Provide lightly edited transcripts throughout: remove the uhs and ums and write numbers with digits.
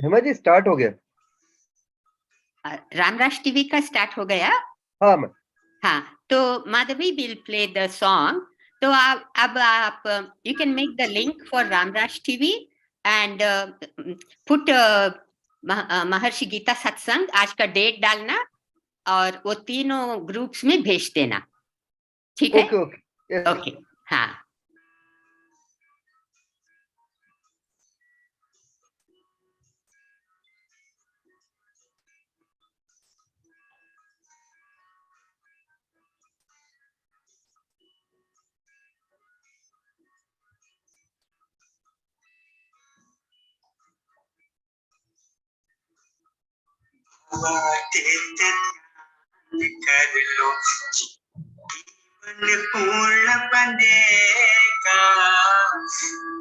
Hema ji start हो गया। Ramraj TV का स्टार्ट हो गया। हाँ मैम। हाँ, तो Madhavi will play the song. तो अब आप you can make the link for Ramraj TV and put महर्षि गीता सत्संग, आज का डेट डालना और वो तीनों ग्रुप्स में भेज देना, ठीक है? ओके ओके ओके, हाँ। कर लो जीवन पूर्ण बनेगा,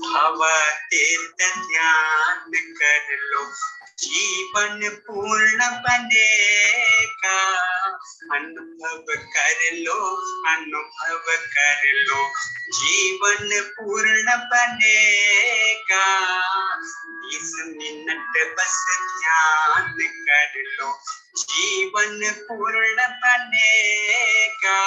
भवतीर्थ ध्यान कर लो जीवन पूर्ण बनेगा, अनुभव कर लो जीवन पूर्ण बनेगा, 20 मिनट बस ध्यान कर लो जीवन पूर्ण बनेगा,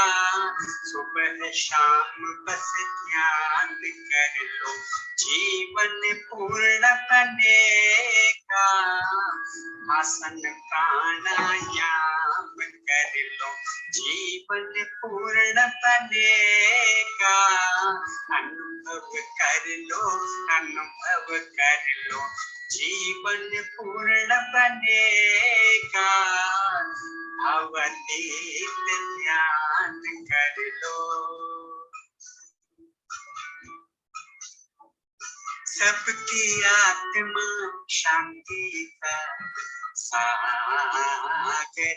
सुबह शाम बस ध्यान कर लो जीवन पूर्ण बनेगा, आसन प्राणायाम कर लो जीवन पूर्ण बनेगा, अनुभव कर लो जीवन पूर्ण बनेगा, भवतीर्थ ध्यान कर लो। सबकी आत्मा शांति का सागर है,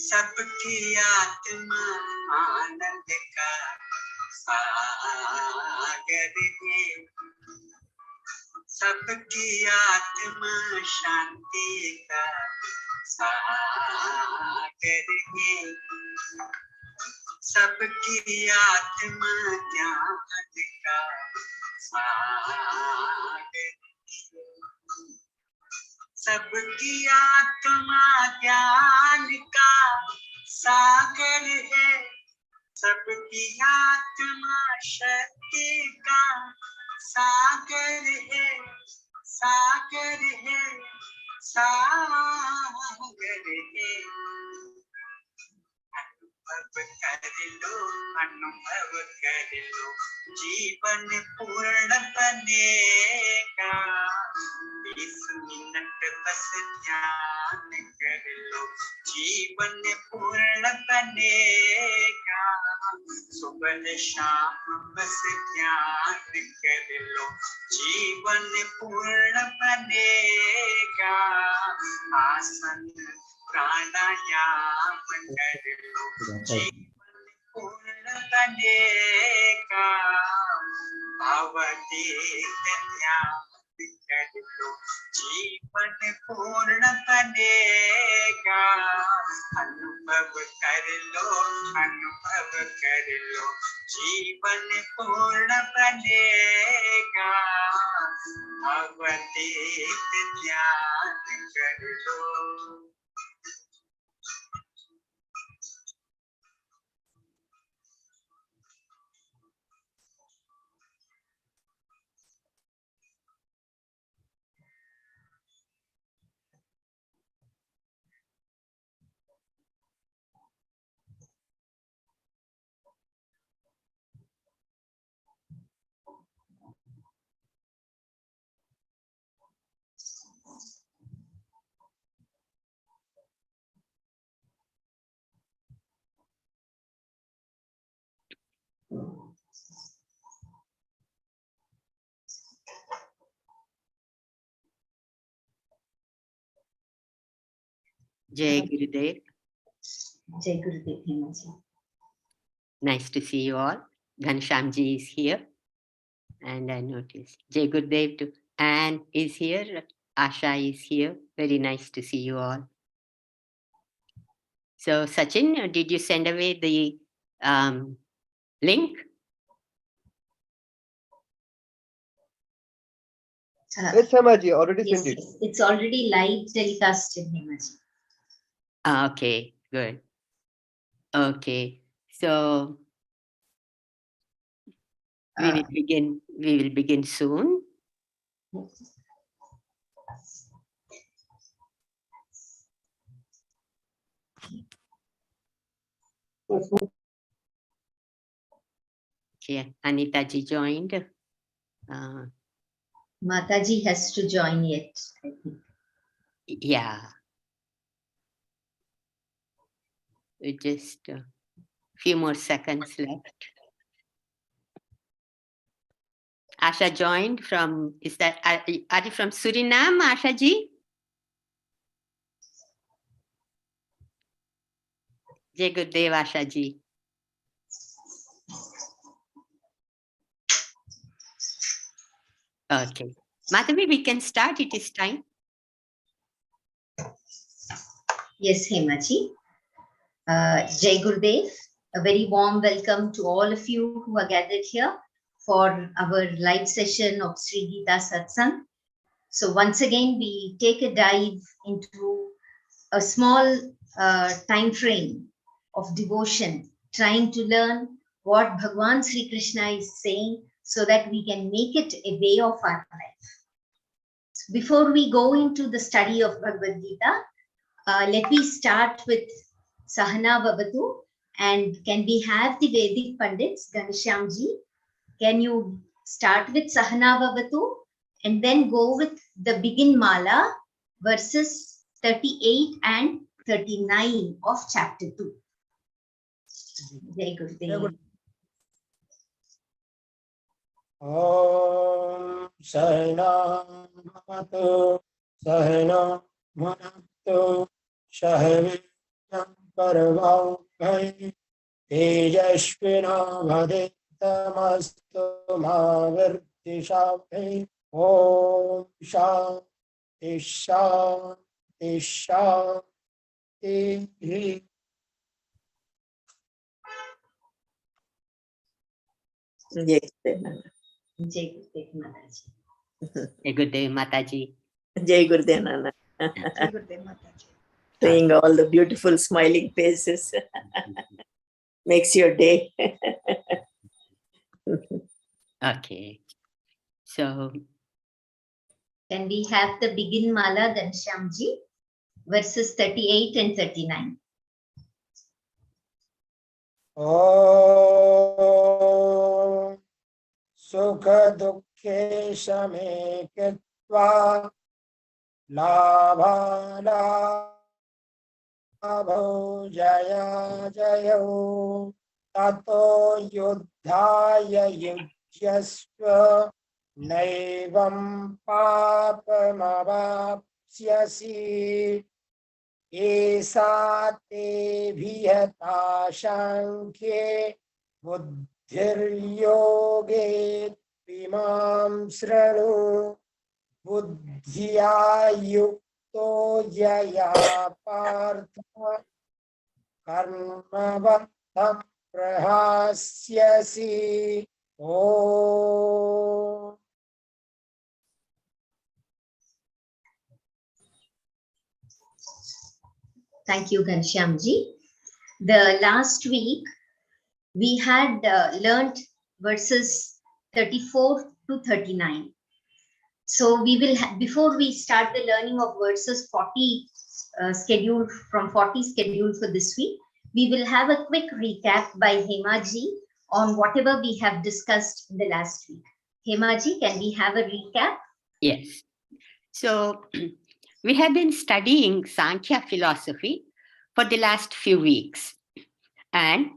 सबकी आत्मा आनंद का सागर है, सबकी आत्मा शांति का सागर है, सबकी आत्मा ज्ञान का सागर है, सबकी आत्मा ज्ञान का सागर है, सबकी आत्मा शक्ति का सागर है, सागर है, सागर है, अनुभव कर लो जीवन पूर्ण बनेगा, 20 मिनट बस ध्यान कर लो जीवन पूर्ण बनेगा, सुबह शाम बस ध्यान कर लो जीवन पूर्ण बनेगा, आसन प्राणायाम कर लो जीवन पूर्ण बनेगा, भवतीर्थ ध्यान कर लो जीवन पूर्ण बनेगा, अनुभव कर लो जीवन पूर्ण बनेगा, भवतीर्थ ध्यान कर लो। Jai Gurudev. Jai Gurudev, Hemaji. Nice to see you all. Ghanshyamji is here. And I noticed Jai Gurudev too. Anne is here. Asha is here. Very nice to see you all. So Sachin, did you send away the link? Yes, Hemaji, already Yes, sent it. yes, it's already live telecasted, Hemaji. Okay, good. Okay, so we will begin. We will begin soon. Okay, Anita ji joined. Mataji has to join yet, I think. Yeah. Just a few more seconds left. Asha joined from, is that, are you from Suriname, Asha ji? Jai Gurudev, Asha ji. Okay. Madhavi, we can start. It is time. Yes, Hemaji. Jai Gurudev, a very warm welcome to all of you who are gathered here for our live session of Sri Gita Satsang. So once again, we take a dive into a small time frame of devotion, trying to learn what Bhagwan Sri Krishna is saying so that we can make it a way of our life. Before we go into the study of Bhagavad Gita, let me start with Sahana Vavatu. And can we have the Vedic pandits, Ghanshyamji? Can you start with Sahana Vavatu and then go with the Begin Mala verses 38 and 39 of chapter 2. Jai Gurudev. Om Sahana Bhavatu Sahana Bhunaktu Sahaviryam Parvabhai Tejashvina Bhaditamastu Mavirtishabhai Om Shanti Shanti Shanti. Jai Gurudev. Jai Gurudev Mataji. Jai Gurudev, Mataji. Jai Gurudev Nana. Jai Gurudev Mataji. Seeing all the beautiful smiling faces makes your day. Okay. So, Can we have the Begin Mala, Ghanshyamji, verses 38 and 39? Om Sukha Dukhe Shame Ketva Labha Labho Jaya Jayo Tato Yudhaya Yujyasva Naivam Papamavapsyasi Esa te bhiyata shankye buddhiryoge vimam sranu buddhya yukto jaya partha karmavattam prahasyasi. Om. Thank you, Ghanshyamji. The last week, we had learnt verses 34 to 39. So we will, before we start the learning of verses 40 scheduled for this week, we will have a quick recap by Hemaji on whatever we have discussed in the last week. Hemaji, can we have a recap? yes. So, we have been studying Sankhya philosophy for the last few weeks. And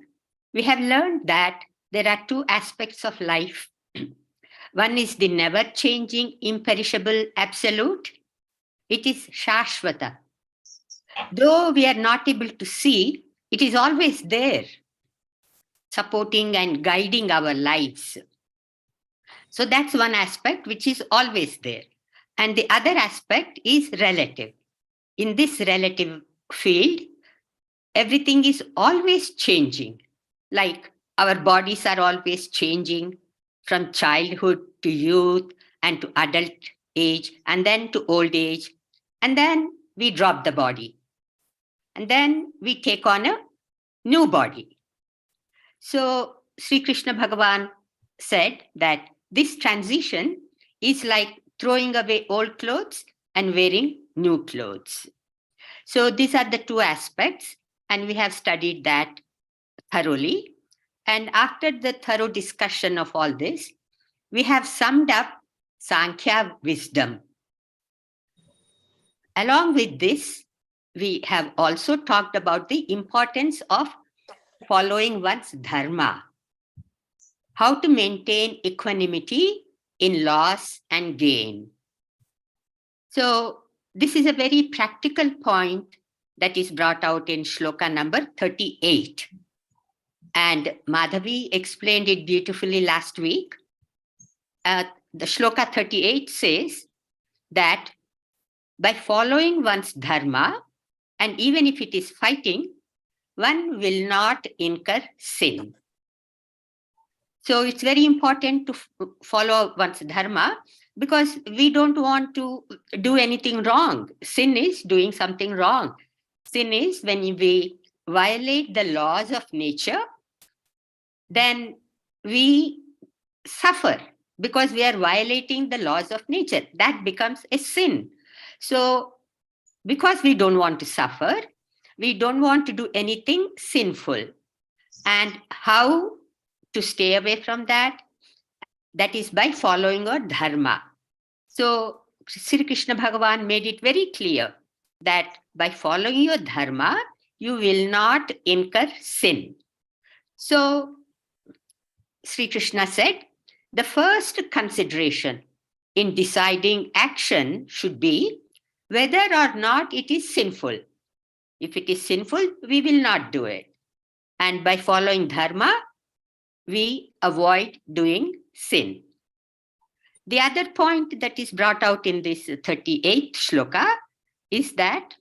we have learned that there are two aspects of life. One is the never-changing, imperishable absolute. It is Shashvata. Though we are not able to see, it is always there, supporting and guiding our lives. So that's one aspect which is always there. And the other aspect is relative. In this relative field, everything is always changing. Like our bodies are always changing from childhood to youth and to adult age, and then to old age, and then we drop the body. And then we take on a new body. So Sri Krishna Bhagavan said that this transition is like throwing away old clothes and wearing new clothes. So these are the two aspects, and we have studied that thoroughly. And after the thorough discussion of all this, we have summed up Sankhya wisdom. Along with this, we have also talked about the importance of following one's dharma, how to maintain equanimity in loss and gain. So this is a very practical point that is brought out in shloka number 38. And Madhavi explained it beautifully last week. The shloka 38 says that by following one's dharma, and even if it is fighting, one will not incur sin. So it's very important to follow one's dharma, because we don't want to do anything wrong. Sin is doing something wrong. Sin is when we violate the laws of nature, then we suffer because we are violating the laws of nature. That becomes a sin. So because we don't want to suffer, we don't want to do anything sinful. And how to stay away from that? That is by following our dharma. So Sri Krishna Bhagavan made it very clear that by following your dharma, you will not incur sin. So Sri Krishna said, the first consideration in deciding action should be whether or not it is sinful. If it is sinful, we will not do it. And by following dharma, we avoid doing sin. The other point that is brought out in this 38th shloka is that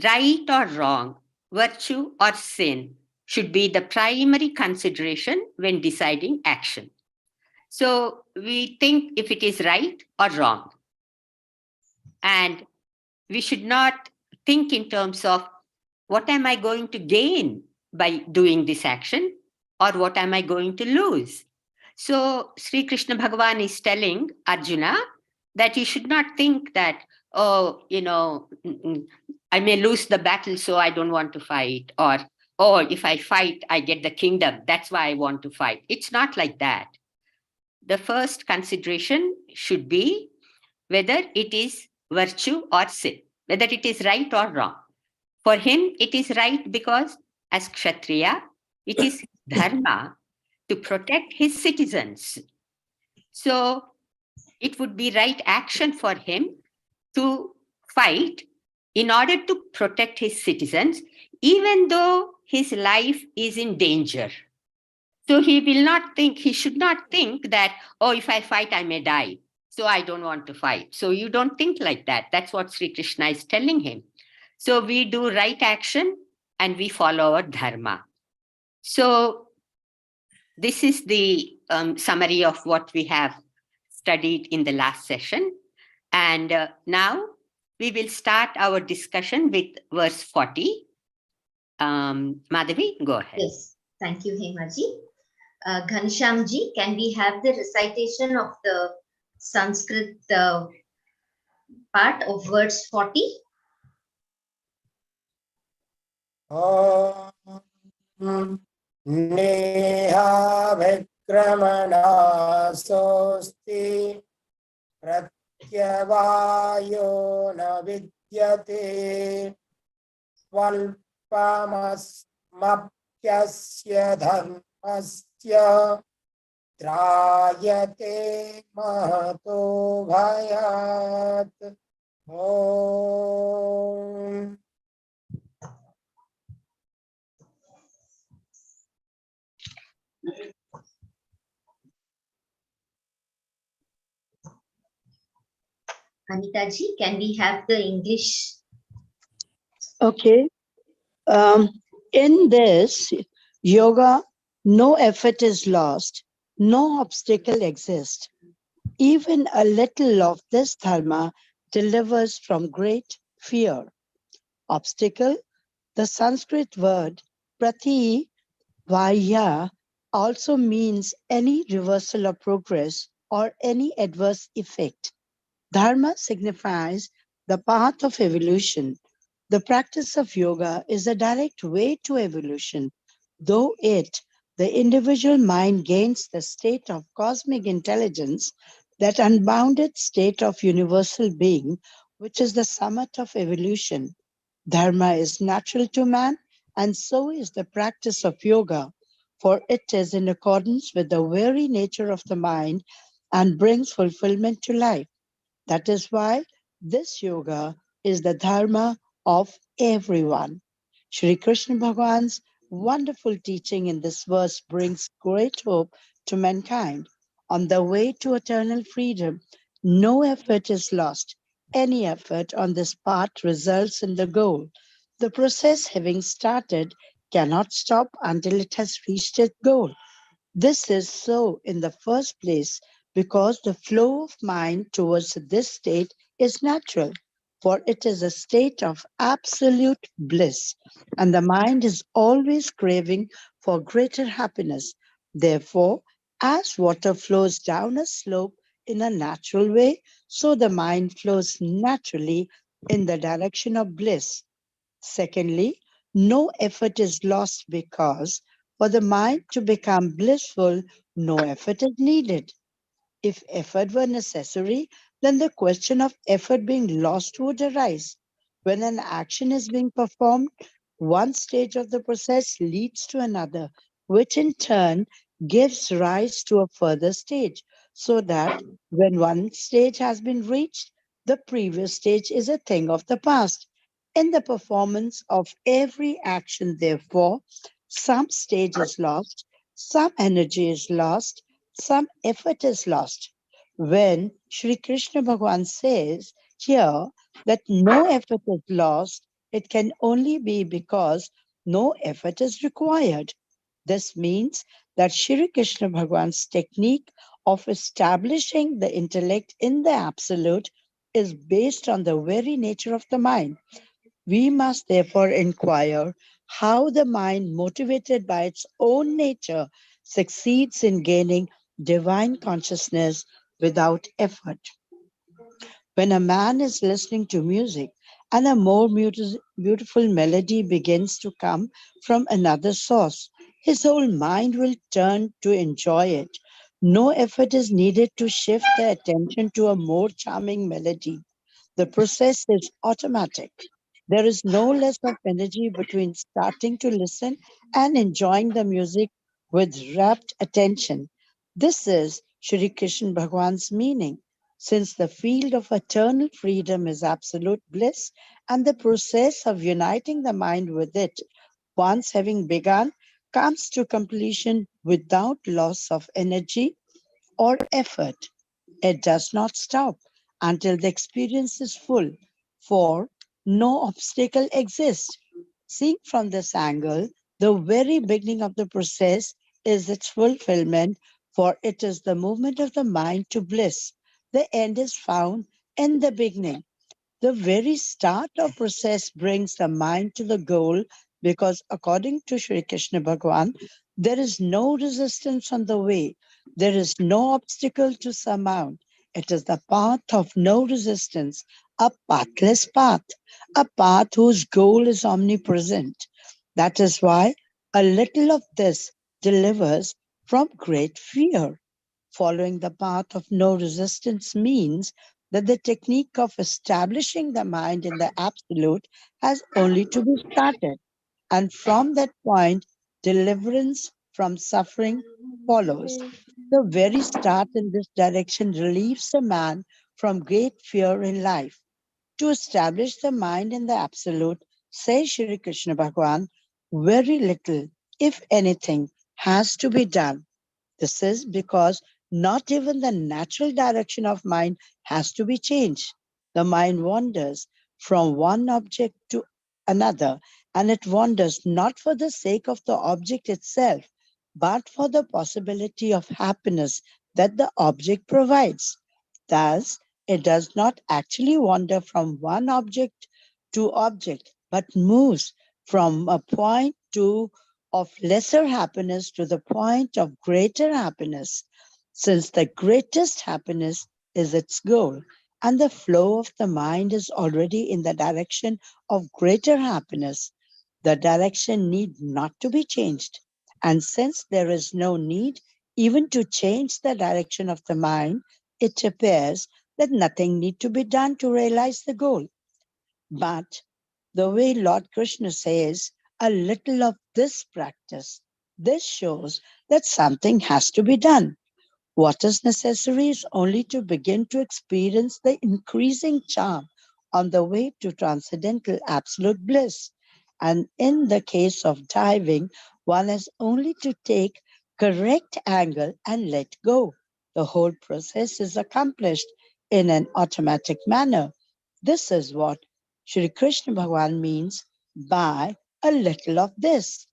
right or wrong, virtue or sin should be the primary consideration when deciding action. So we think if it is right or wrong. And we should not think in terms of what am I going to gain by doing this action, or what am I going to lose. So Sri Krishna Bhagavan is telling Arjuna that he should not think that, oh, I may lose the battle, so I don't want to fight, or if I fight, I get the kingdom. That's why I want to fight. It's not like that. The first consideration should be whether it is virtue or sin, whether it is right or wrong. For him, it is right because as Kshatriya, it is dharma to protect his citizens. So it would be right action for him to fight in order to protect his citizens, even though his life is in danger. So he should not think that, oh, if I fight, I may die, so I don't want to fight. So you don't think like that. That's what Sri Krishna is telling him. So we do right action and we follow our dharma. So this is the summary of what we have studied in the last session. And now we will start our discussion with verse 40. Madhavi, go ahead. Yes, thank you, Hemaji. Ghanshyamji, can we have the recitation of the Sanskrit part of verse 40? Neha vikramanasosti pratyavayo na vidyate svalpamasmapyasya dharmasya trayate mahato bhayat. Om. Anitaji, can we have the English? Okay. In this yoga, no effort is lost, no obstacle exists. Even a little of this dharma delivers from great fear. Obstacle, the Sanskrit word prati vaya also means any reversal of progress or any adverse effect. Dharma signifies the path of evolution. The practice of yoga is a direct way to evolution. Though the individual mind gains the state of cosmic intelligence, that unbounded state of universal being, which is the summit of evolution. Dharma is natural to man, and so is the practice of yoga, for it is in accordance with the very nature of the mind and brings fulfillment to life. That is why this yoga is the dharma of everyone. Shri Krishna Bhagwan's wonderful teaching in this verse brings great hope to mankind. On the way to eternal freedom, no effort is lost. Any effort on this path results in the goal. The process, having started, cannot stop until it has reached its goal. This is so in the first place because the flow of mind towards this state is natural, for it is a state of absolute bliss, and the mind is always craving for greater happiness. Therefore, as water flows down a slope in a natural way, so the mind flows naturally in the direction of bliss. Secondly, no effort is lost because for the mind to become blissful, no effort is needed. If effort were necessary, then the question of effort being lost would arise. When an action is being performed, one stage of the process leads to another, which in turn gives rise to a further stage, so that when one stage has been reached, the previous stage is a thing of the past. In the performance of every action, therefore, some stage is lost, some energy is lost, some effort is lost. When Sri Krishna Bhagavan says here that no effort is lost, it can only be because no effort is required. This means that Sri Krishna Bhagavan's technique of establishing the intellect in the absolute is based on the very nature of the mind. We must therefore inquire how the mind, motivated by its own nature, succeeds in gaining divine consciousness without effort. When a man is listening to music and a more beautiful melody begins to come from another source, his whole mind will turn to enjoy it. No effort is needed to shift the attention to a more charming melody. The process is automatic. There is no less of energy between starting to listen and enjoying the music with rapt attention. This is Shri Krishna Bhagwan's meaning. Since the field of eternal freedom is absolute bliss, and the process of uniting the mind with it, once having begun, comes to completion without loss of energy or effort. It does not stop until the experience is full, for no obstacle exists. Seen from this angle, the very beginning of the process is its fulfillment, for it is the movement of the mind to bliss. The end is found in the beginning. The very start of process brings the mind to the goal because according to Sri Krishna Bhagavan, there is no resistance on the way. There is no obstacle to surmount. It is the path of no resistance, a pathless path, a path whose goal is omnipresent. That is why a little of this delivers from great fear. Following the path of no resistance means that the technique of establishing the mind in the absolute has only to be started. And from that point, deliverance from suffering follows. The very start in this direction relieves the man from great fear in life. To establish the mind in the absolute, says Shri Krishna Bhagavan, very little, if anything, has to be done. This is because not even the natural direction of mind has to be changed. The mind wanders from one object to another, and it wanders not for the sake of the object itself, but for the possibility of happiness that the object provides. Thus, it does not actually wander from one object to object, but moves from a point of lesser happiness to the point of greater happiness, since the greatest happiness is its goal, and the flow of the mind is already in the direction of greater happiness. The direction need not to be changed. And since there is no need even to change the direction of the mind, it appears that nothing need to be done to realize the goal. But the way Lord Krishna says, a little of this practice, this shows that something has to be done. What is necessary is only to begin to experience the increasing charm on the way to transcendental absolute bliss. And in the case of diving, one has only to take correct angle and let go. The whole process is accomplished in an automatic manner. This is what Shri Krishna Bhagavan means by a little of this.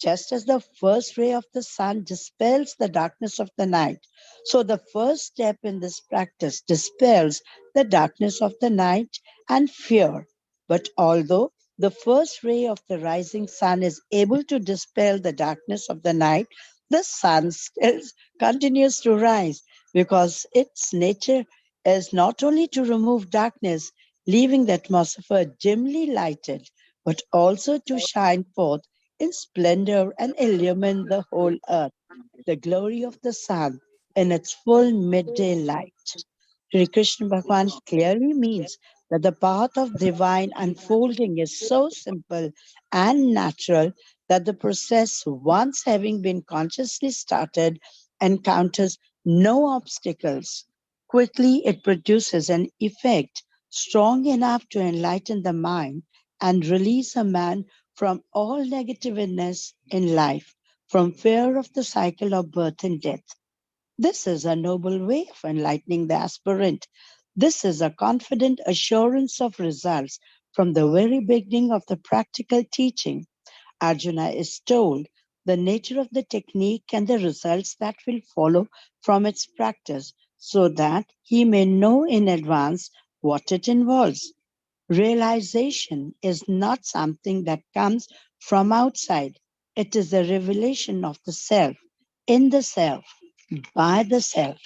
Just as the first ray of the sun dispels the darkness of the night, so the first step in this practice dispels the darkness of the night and fear. But although the first ray of the rising sun is able to dispel the darkness of the night, the sun still continues to rise because its nature is not only to remove darkness, leaving the atmosphere dimly lighted, but also to shine forth in splendor and illumine the whole earth, the glory of the sun in its full midday light. Sri Krishna Bhagavan clearly means that the path of divine unfolding is so simple and natural that the process, once having been consciously started, encounters no obstacles. Quickly, it produces an effect strong enough to enlighten the mind and release a man from all negativeness in life, from fear of the cycle of birth and death. This is a noble way of enlightening the aspirant. This is a confident assurance of results from the very beginning of the practical teaching. Arjuna is told the nature of the technique and the results that will follow from its practice so that he may know in advance what it involves. Realization is not something that comes from outside. It is a revelation of the self, in the self, by the self.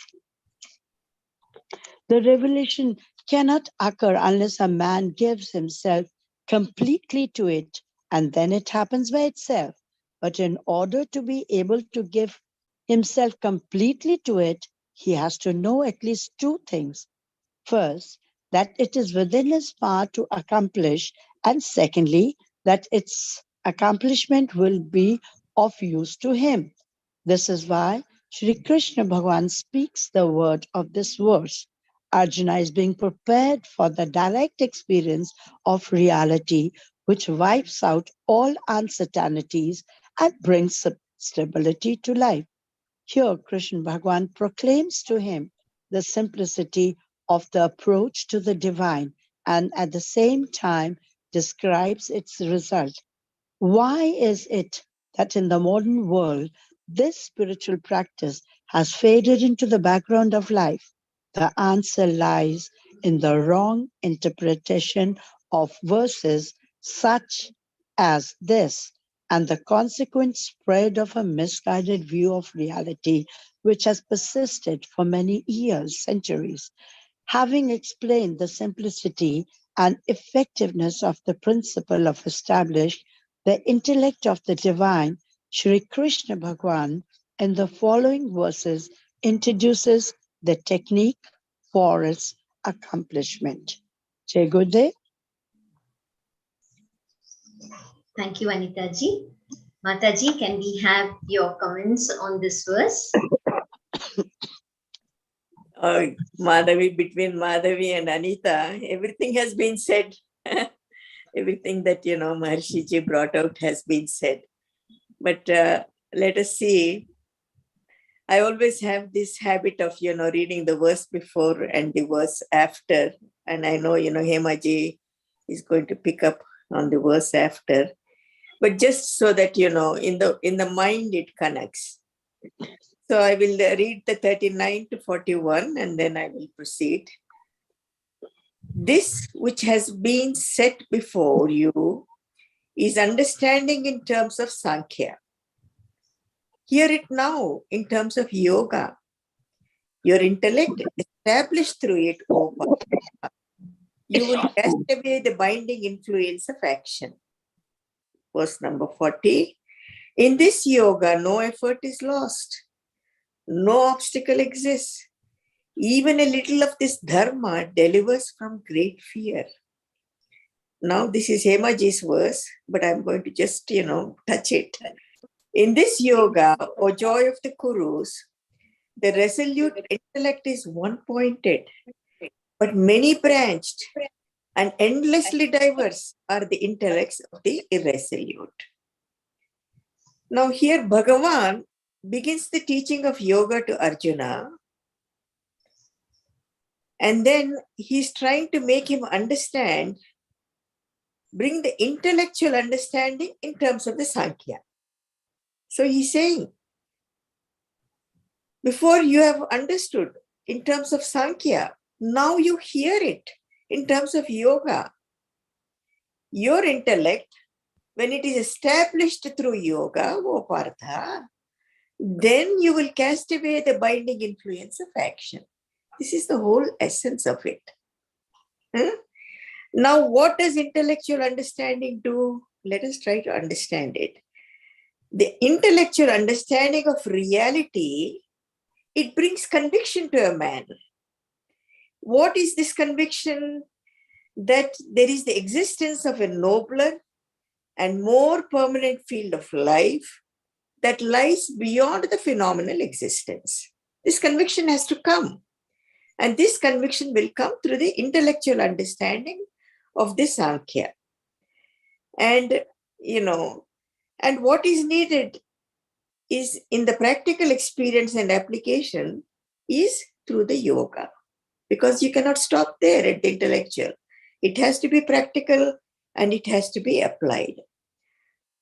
The revelation cannot occur unless a man gives himself completely to it, and then it happens by itself. But in order to be able to give himself completely to it, he has to know at least two things. First, that it is within his power to accomplish, and secondly, that its accomplishment will be of use to him. This is why Sri Krishna Bhagavan speaks the word of this verse. Arjuna is being prepared for the direct experience of reality, which wipes out all uncertainties and brings stability to life. Here, Krishna Bhagavan proclaims to him the simplicity of the approach to the divine and at the same time describes its result. Why is it that in the modern world, this spiritual practice has faded into the background of life? The answer lies in the wrong interpretation of verses such as this and the consequent spread of a misguided view of reality, which has persisted for many years, centuries. Having explained the simplicity and effectiveness of the principle of establish the intellect of the divine, Sri Krishna Bhagavan in the following verses introduces the technique for its accomplishment. Jai Gurudev. Thank you, Anita ji. Mataji, can we have your comments on this verse? Madhavi, between Madhavi and Anita, everything has been said. Everything that, Maharishi ji brought out has been said. But let us see. I always have this habit of, reading the verse before and the verse after. And I know, Hema ji is going to pick up on the verse after. But just so that, in the mind it connects. So I will read the 39 to 41 and then I will proceed. This which has been set before you is understanding in terms of Sankhya. Hear it now in terms of yoga. Your intellect established through it, O Partha. You will cast away the binding influence of action. Verse number 40. In this yoga, no effort is lost. No obstacle exists. Even a little of this dharma delivers from great fear. Now, this is Hemaji's verse, but I'm going to just, touch it. In this yoga, O joy of the Kurus, the resolute intellect is one-pointed, but many-branched and endlessly diverse are the intellects of the irresolute. Now, here Bhagavan begins the teaching of yoga to Arjuna, and then he's trying to make him understand, bring the intellectual understanding in terms of the Sankhya. So he's saying, before you have understood in terms of Sankhya, now you hear it in terms of yoga. Your intellect, when it is established through yoga, O Partha, then you will cast away the binding influence of action. This is the whole essence of it. Now, what does intellectual understanding do? Let us try to understand it. The intellectual understanding of reality, it brings conviction to a man. What is this conviction? That there is the existence of a nobler and more permanent field of life that lies beyond the phenomenal existence. This conviction has to come. And this conviction will come through the intellectual understanding of the Sankhya. And, and what is needed is in the practical experience and application is through the yoga. Because you cannot stop there at the intellectual. It has to be practical and it has to be applied.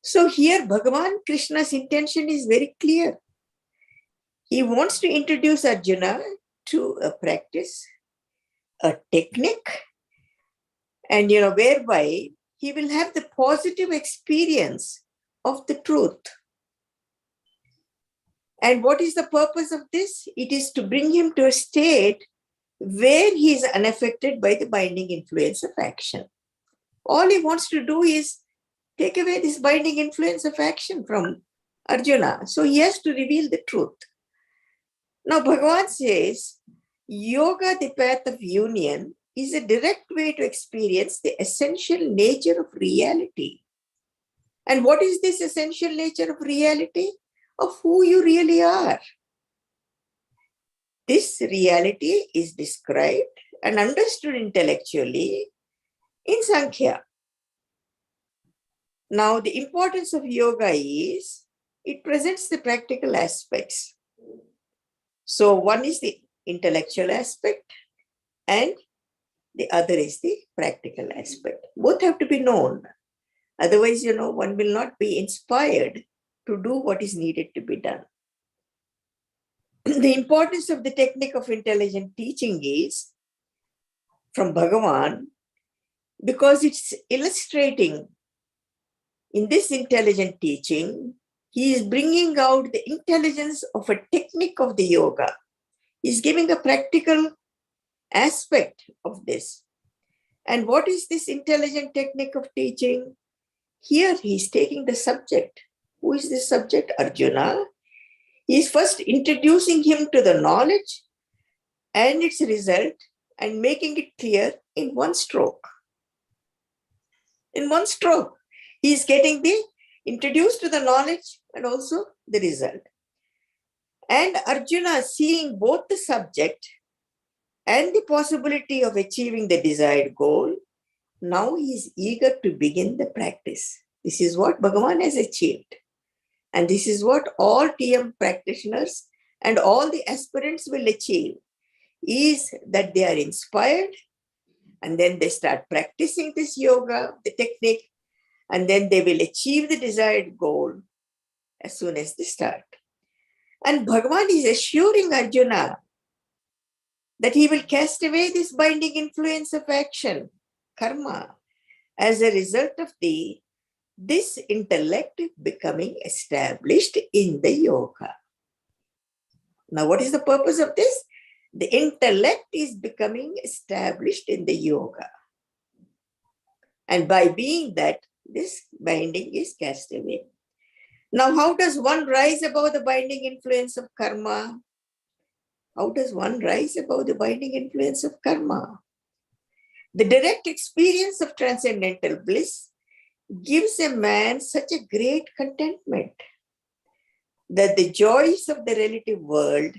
So here Bhagavan Krishna's intention is very clear. He wants to introduce Arjuna to a practice, a technique, and whereby he will have the positive experience of the truth. And what is the purpose of this? It is to bring him to a state where he is unaffected by the binding influence of action. All he wants to do is take away this binding influence of action from Arjuna. So he has to reveal the truth. Now Bhagavan says, yoga, the path of union, is a direct way to experience the essential nature of reality. And what is this essential nature of reality? Of who you really are. This reality is described and understood intellectually in Sankhya. Now, the importance of yoga is it presents the practical aspects. So one is the intellectual aspect and the other is the practical aspect. Both have to be known. Otherwise, one will not be inspired to do what is needed to be done. The importance of the technique of intelligent teaching is from Bhagavan because it's illustrating in this intelligent teaching, he is bringing out the intelligence of a technique of the yoga. He's giving a practical aspect of this. And what is this intelligent technique of teaching? Here he's taking the subject. Who is this subject? Arjuna. He's first introducing him to the knowledge and its result and making it clear in one stroke. In one stroke, he's getting introduced to the knowledge and also the result. And Arjuna, seeing both the subject and the possibility of achieving the desired goal, now he is eager to begin the practice. This is what Bhagavan has achieved. And this is what all TM practitioners and all the aspirants will achieve, is that they are inspired and then they start practicing this yoga, the technique, and then they will achieve the desired goal as soon as they start. And Bhagavan is assuring Arjuna that he will cast away this binding influence of action, karma, as a result of this intellect becoming established in the yoga. Now, what is the purpose of this? The intellect is becoming established in the yoga. And by being that, this binding is cast away. Now, how does one rise above the binding influence of karma? How does one rise above the binding influence of karma? The direct experience of transcendental bliss gives a man such a great contentment that the joys of the relative world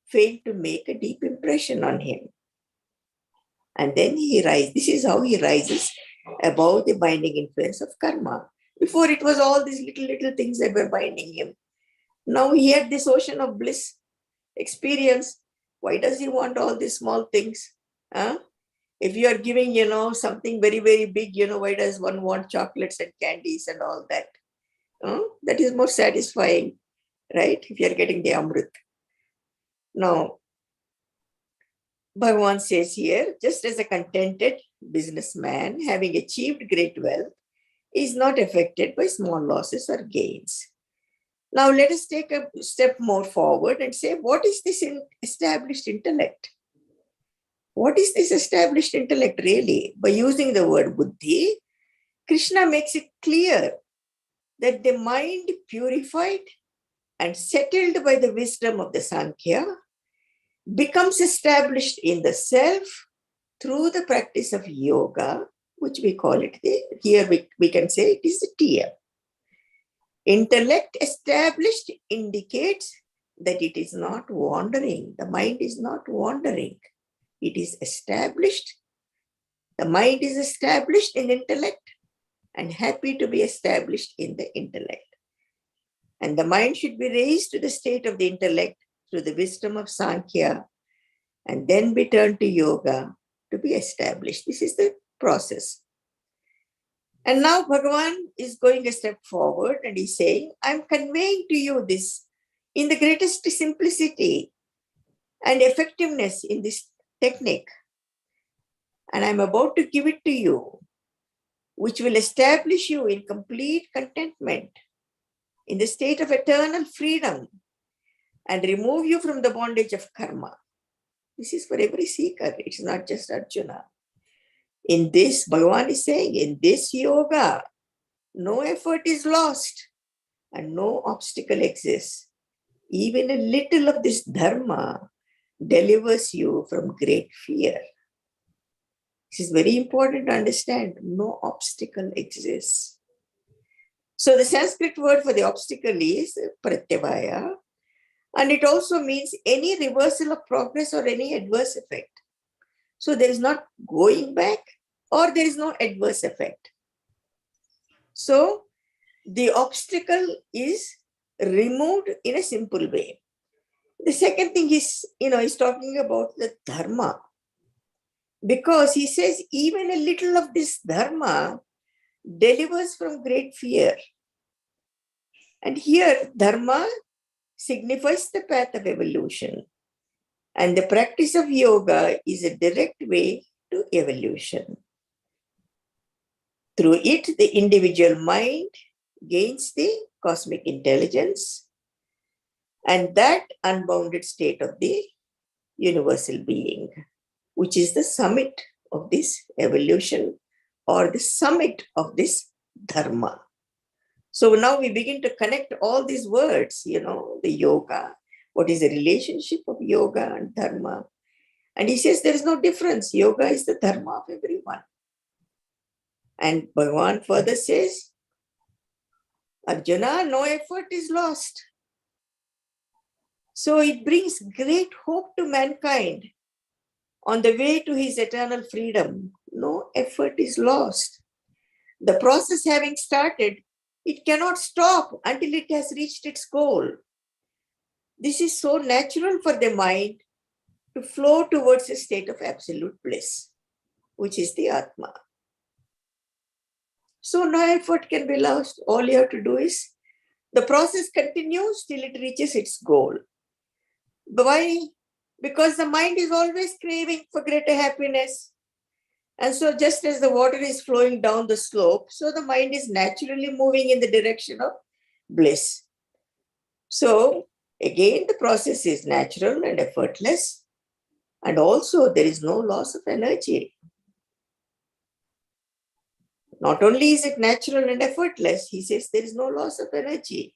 fail to make a deep impression on him. And then he rises. This is how he rises above the binding influence of karma. Before it was all these little things that were binding him. Now he had this ocean of bliss experience. Why does he want all these small things? Huh? If you are giving, something very, very big, why does one want chocolates and candies and all that? That is more satisfying, right? If you are getting the Amrit. Now, Bhagavan says here, just as a contented businessman having achieved great wealth is not affected by small losses or gains. Now, let us take a step more forward and say, what is this established intellect? What is this established intellect really? By using the word buddhi, Krishna makes it clear that the mind purified and settled by the wisdom of the Sankhya becomes established in the self through the practice of yoga, which we call it, here we can say it is the TM. Intellect established indicates that it is not wandering. The mind is not wandering. It is established. The mind is established in intellect and happy to be established in the intellect. And the mind should be raised to the state of the intellect through the wisdom of Sankhya and then be turned to yoga to be established. This is the process. And now Bhagavan is going a step forward and he's saying, I'm conveying to you this in the greatest simplicity and effectiveness in this technique. And I'm about to give it to you, which will establish you in complete contentment, in the state of eternal freedom, and remove you from the bondage of karma. This is for every seeker. It's not just Arjuna. In this, Bhagavan is saying, in this yoga, no effort is lost and no obstacle exists. Even a little of this dharma delivers you from great fear. This is very important to understand. No obstacle exists. So the Sanskrit word for the obstacle is pratyavaya, and it also means any reversal of progress or any adverse effect. So there is not going back or there is no adverse effect. So the obstacle is removed in a simple way. The second thing is, he's talking about the dharma. Because he says even a little of this dharma delivers from great fear. And here dharma signifies the path of evolution. And the practice of yoga is a direct way to evolution. Through it, the individual mind gains the cosmic intelligence and that unbounded state of the universal being, which is the summit of this evolution or the summit of this dharma. So now we begin to connect all these words, the yoga. What is the relationship of yoga and dharma? And he says there is no difference. Yoga is the dharma of everyone. And Bhagavan further says, Arjuna, no effort is lost. So it brings great hope to mankind on the way to his eternal freedom. No effort is lost. The process having started, it cannot stop until it has reached its goal. This is so natural for the mind to flow towards a state of absolute bliss, which is the Atma. So no effort can be lost. All you have to do is The process continues till it reaches its goal. Why? Because the mind is always craving for greater happiness. And so just as the water is flowing down the slope, so the mind is naturally moving in the direction of bliss. So again, the process is natural and effortless. And also there is no loss of energy. Not only is it natural and effortless, he says there is no loss of energy.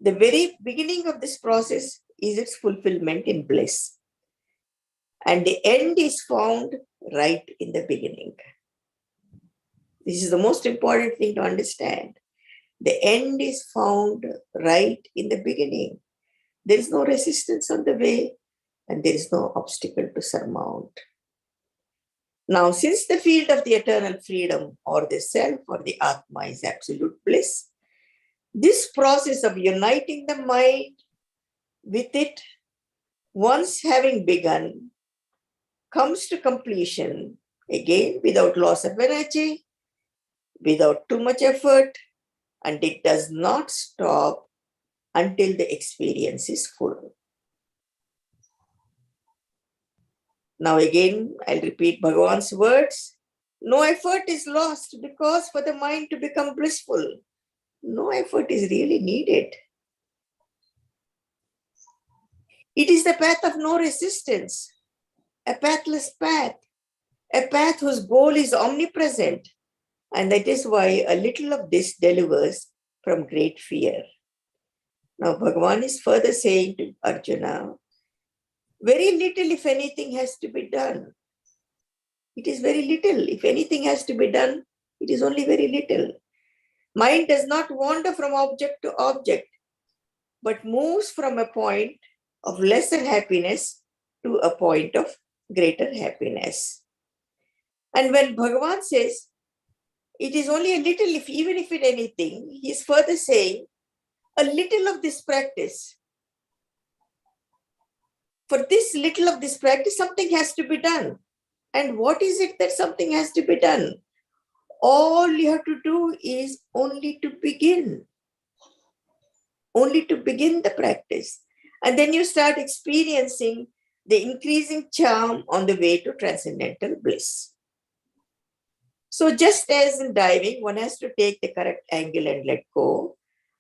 The very beginning of this process is its fulfillment in bliss. And the end is found right in the beginning. This is the most important thing to understand. The end is found right in the beginning. There is no resistance on the way, and there is no obstacle to surmount. Now, since the field of the eternal freedom or the self or the Atma is absolute bliss, this process of uniting the mind with it, once having begun, comes to completion, again without loss of energy, without too much effort, and it does not stop until the experience is full. Now again, I'll repeat Bhagavan's words. No effort is lost because for the mind to become blissful, no effort is really needed. It is the path of no resistance, a pathless path, a path whose goal is omnipresent. And that is why a little of this delivers from great fear. Now Bhagavan is further saying to Arjuna, very little, if anything, has to be done. It is very little. If anything has to be done, it is only very little. Mind does not wander from object to object, but moves from a point of lesser happiness to a point of greater happiness. And when Bhagavan says, it is only a little, even if it anything, he is further saying, a little of this practice. For this little of this practice, something has to be done. And what is it that something has to be done? All you have to do is only to begin. Only to begin the practice. And then you start experiencing the increasing charm on the way to transcendental bliss. So just as in diving, one has to take the correct angle and let go,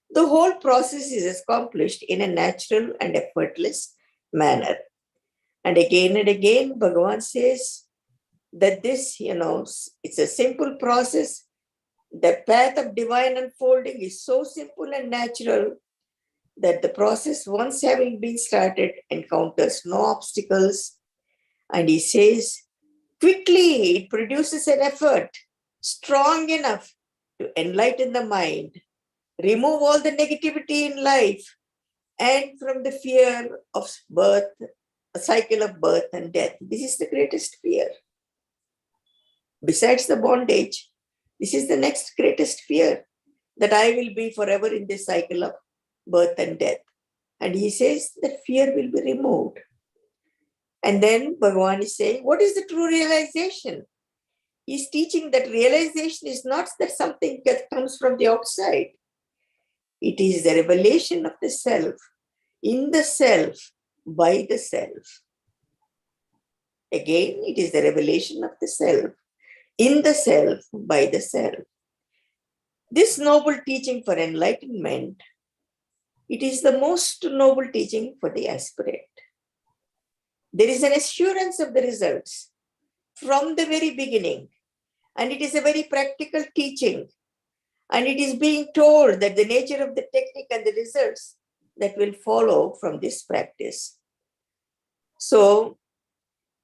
the whole process is accomplished in a natural and effortless manner. And again, Bhagavan says that this, it's a simple process. The path of divine unfolding is so simple and natural that the process, once having been started, encounters no obstacles. And he says, quickly it produces an effort strong enough to enlighten the mind, remove all the negativity in life, and from the fear of birth, a cycle of birth and death. This is the greatest fear. Besides the bondage, this is the next greatest fear, that I will be forever in this cycle of birth and death. And he says that fear will be removed. And then Bhagavan is saying, what is the true realization? He's teaching that realization is not that something that comes from the outside. It is the revelation of the self, in the self, by the self. Again, it is the revelation of the self, in the self, by the self. This noble teaching for enlightenment, it is the most noble teaching for the aspirant. There is an assurance of the results from the very beginning, and it is a very practical teaching, and it is being told that the nature of the technique and the results that will follow from this practice. So,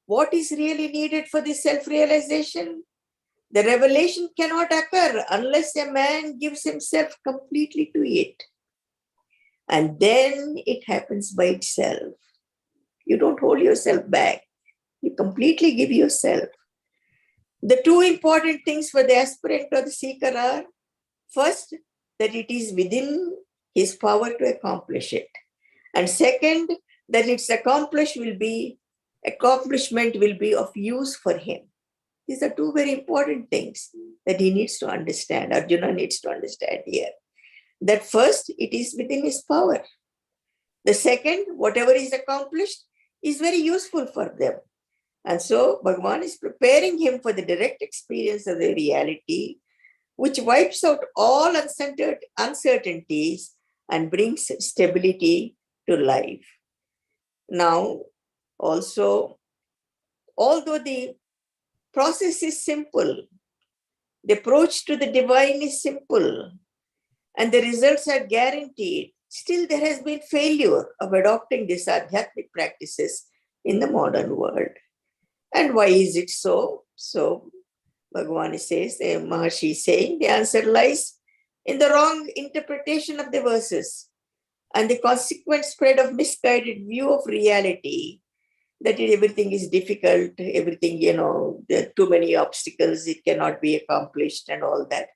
what is really needed for this self-realization? The revelation cannot occur unless a man gives himself completely to it. And then it happens by itself. You don't hold yourself back. You completely give yourself. The two important things for the aspirant or the seeker are, first, that it is within his power to accomplish it. And second, that its accomplishment will be of use for him. These are two very important things that he needs to understand, Arjuna needs to understand here. that first, it is within his power. The second, whatever is accomplished is very useful for them. And so Bhagavan is preparing him for the direct experience of the reality, which wipes out all uncertainties and brings stability to life. Now, also, although the process is simple, the approach to the divine is simple, and the results are guaranteed, still there has been failure of adopting these adhyatmic practices in the modern world. And why is it so? So Bhagavan says, the Maharishi is saying, the answer lies in the wrong interpretation of the verses and the consequent spread of misguided view of reality, that everything is difficult, everything, there are too many obstacles, it cannot be accomplished and all that,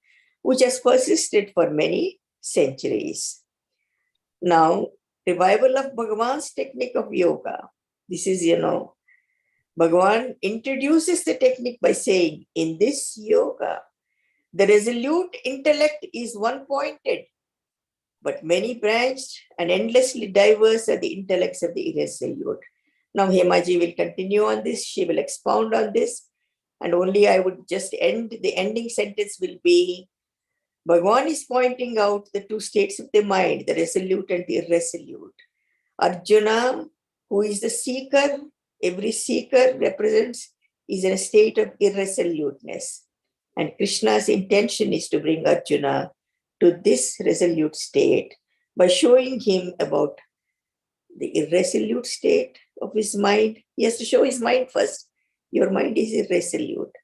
which has persisted for many centuries. Now, revival of Bhagavan's technique of yoga. This is, Bhagavan introduces the technique by saying, in this yoga, the resolute intellect is one-pointed, but many branched and endlessly diverse are the intellects of the irresolute. Now, Hemaji will continue on this. She will expound on this. And only I would just end, the ending sentence will be, Bhagavan is pointing out the two states of the mind, the resolute and the irresolute. Arjuna, who is the seeker, every seeker represents, is in a state of irresoluteness. And Krishna's intention is to bring Arjuna to this resolute state by showing him about the irresolute state of his mind. He has to show his mind first. Your mind is irresolute.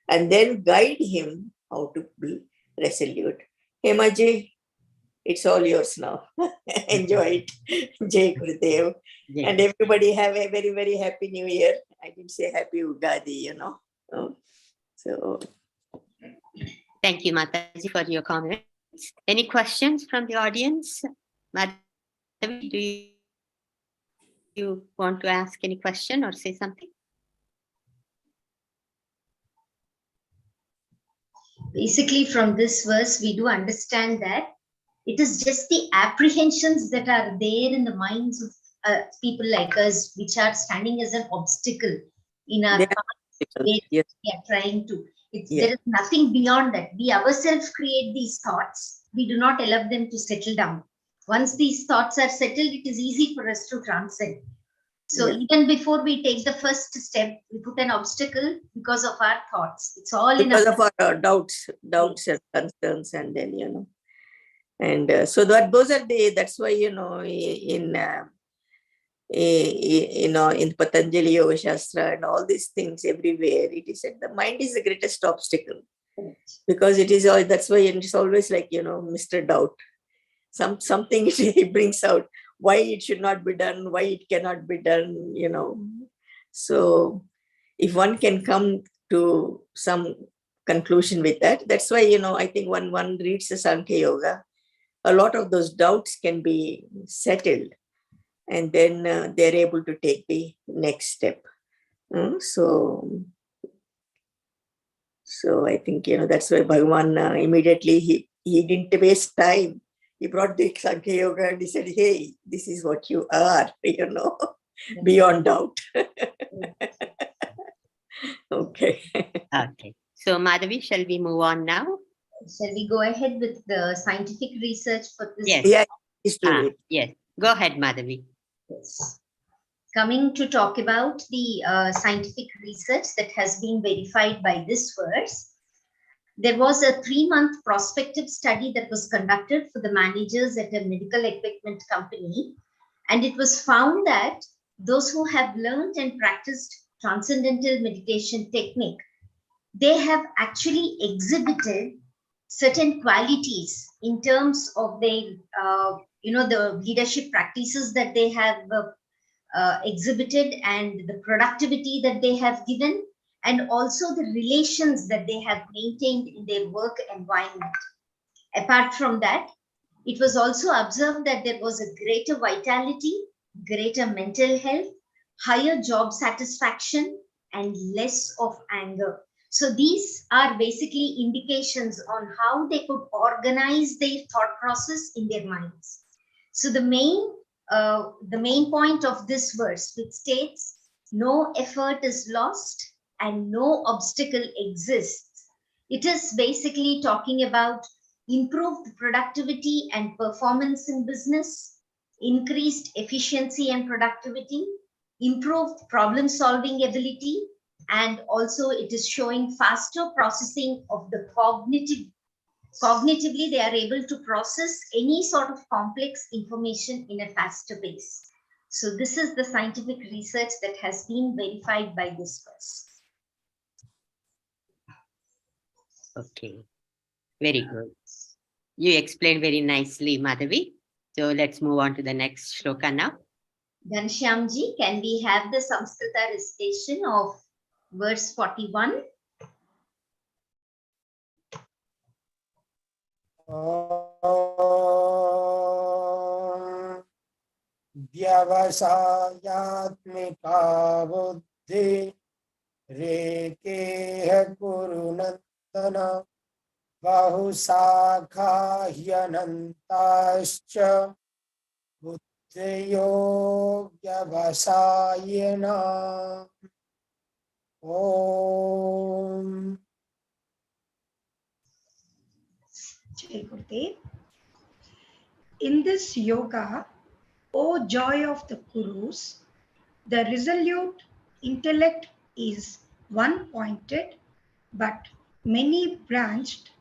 And then guide him how to be resolute. Hemaji, it's all yours now. Enjoy it. Jai Gurudev. Yeah. And everybody have a very, very happy new year. I didn't say happy Ugadi, So Thank you, Mataji, for your comments. Any questions from the audience? Madhavi, do you want to ask any question or say something? Basically, from this verse, we do understand that it is just the apprehensions that are there in the minds of people like us, which are standing as an obstacle in our Yeah. path. Yes. We are trying to. Yeah. There is nothing beyond that. We ourselves create these thoughts. We do not allow them to settle down. Once these thoughts are settled, it is easy for us to transcend. So Yeah. even before we take the first step, we put an obstacle because of our thoughts. It's all Because in of our doubts and concerns, and then, and so those are that's why, in Patanjali Yoga Shastra and all these things everywhere, it is said the mind is the greatest obstacle, because it is that's why it's always like, Mr. Doubt. Something it brings out why it should not be done, why it cannot be done, So if one can come to some conclusion with that, that's why, I think when one reads the Sankhya Yoga, a lot of those doubts can be settled, and then they're able to take the next step. So I think, that's why Bhagavan immediately, he didn't waste time. He brought the Sankhya Yoga and he said, hey, this is what you are, beyond doubt. Okay. Okay. So, Madhavi, shall we move on now? Shall we go ahead with the scientific research for this? Yes. Yeah, please do it. Yes. Go ahead, Madhavi. Yes. Coming to talk about the scientific research that has been verified by this verse. There was a 3-month prospective study that was conducted for the managers at a medical equipment company. And it was found that those who have learned and practiced transcendental meditation technique, they have actually exhibited certain qualities in terms of their, the leadership practices that they have exhibited, and the productivity that they have given, and also the relations that they have maintained in their work environment. Apart from that, it was also observed that there was a greater vitality, greater mental health, higher job satisfaction, and less of anger. So these are basically indications on how they could organize their thought process in their minds. So the main point of this verse, which states, no effort is lost and no obstacle exists. It is basically talking about improved productivity and performance in business, increased efficiency and productivity, improved problem solving ability, and also it is showing faster processing of the cognitively they are able to process any sort of complex information in a faster pace. So this is the scientific research that has been verified by this verse. Okay, very good. You explained very nicely, Madhavi. So let's move on to the next shloka now. Ghanshyamji, can we have the Samskrita recitation of verse 41? व्यवसायात्मिका बुद्धि रेकेह कुरुनन्दन बहुशाखा ह्यनन्ताश्च बुद्धयो व्यवसायिना ॐ Jai Gurudev. In this yoga, O joy of the Kurus, the resolute intellect is one-pointed but many-branched,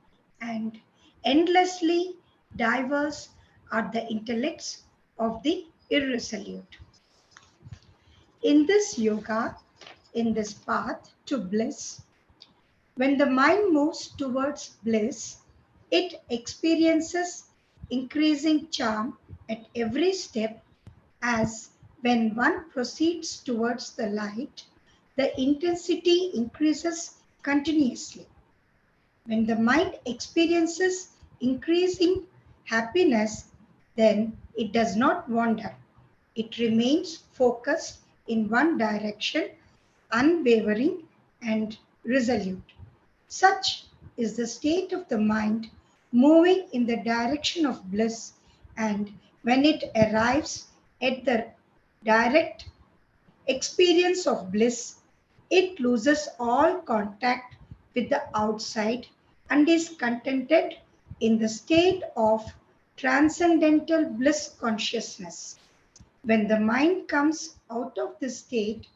and endlessly diverse are the intellects of the irresolute. In this yoga, in this path to bliss, when the mind moves towards bliss, it experiences increasing charm at every step, as when one proceeds towards the light, the intensity increases continuously. When the mind experiences increasing happiness, then it does not wander. It remains focused in one direction, unwavering and resolute. Such is the state of the mind moving in the direction of bliss, and when it arrives at the direct experience of bliss, it loses all contact with the outside and is contented in the state of transcendental bliss consciousness. When the mind comes out of this state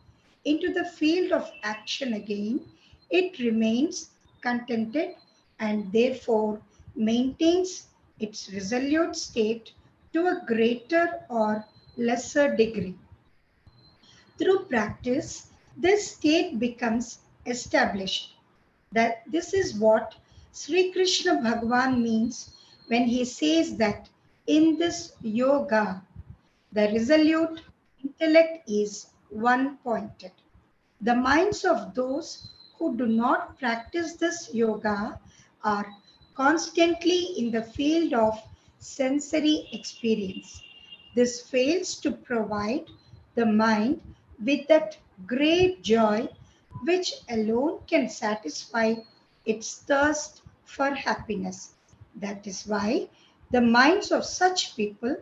into the field of action again, it remains contented and therefore maintains its resolute state to a greater or lesser degree. Through practice, this state becomes established. That this is what Sri Krishna Bhagavan means when he says that in this yoga, the resolute intellect is one-pointed. The minds of those who do not practice this yoga are constantly in the field of sensory experience. This fails to provide the mind with that great joy which alone can satisfy its thirst for happiness. That is why the minds of such people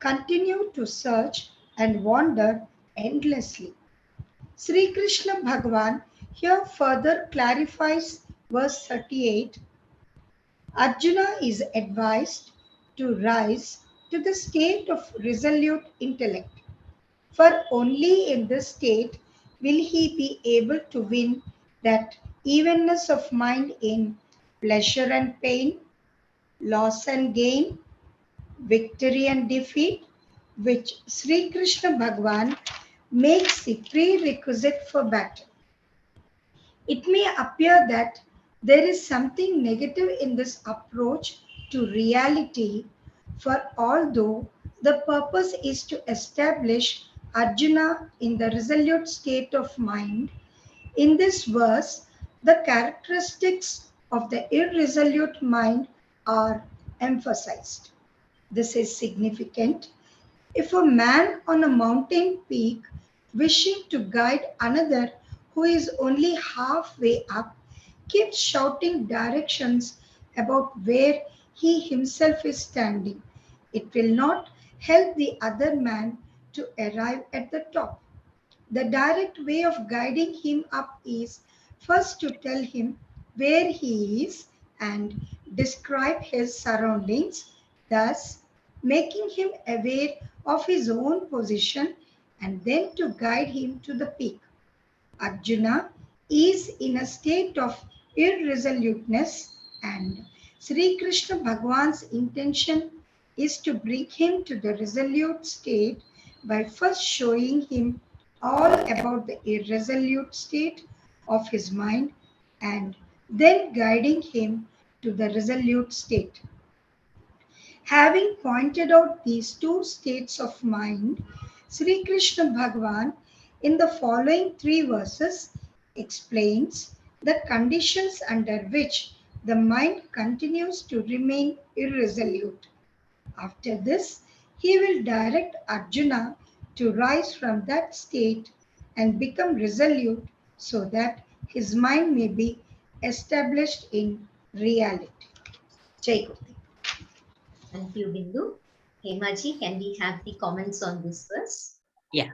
continue to search and wander endlessly. Sri Krishna Bhagavan here further clarifies verse 38. Arjuna is advised to rise to the state of resolute intellect, for only in this state will he be able to win that evenness of mind in pleasure and pain, loss and gain, victory and defeat, which Sri Krishna Bhagavan makes the prerequisite for battle. It may appear that there is something negative in this approach to reality, for although the purpose is to establish Arjuna in the resolute state of mind, in this verse, the characteristics of the irresolute mind are emphasized. This is significant. If a man on a mountain peak wishing to guide another who is only halfway up keeps shouting directions about where he himself is standing, it will not help the other man to arrive at the top. The direct way of guiding him up is first to tell him where he is and describe his surroundings, thus making him aware of his own position, and then to guide him to the peak. Arjuna is in a state of irresoluteness, and Sri Krishna Bhagwan's intention is to bring him to the resolute state by first showing him all about the irresolute state of his mind and then guiding him to the resolute state. Having pointed out these two states of mind, Sri Krishna Bhagwan in the following 3 verses explains the conditions under which the mind continues to remain irresolute. After this, he will direct Arjuna to rise from that state and become resolute so that his mind may be established in reality. Jai Gurudev. Thank you, Bindu. Hemaji, can we have the comments on this verse? Yeah.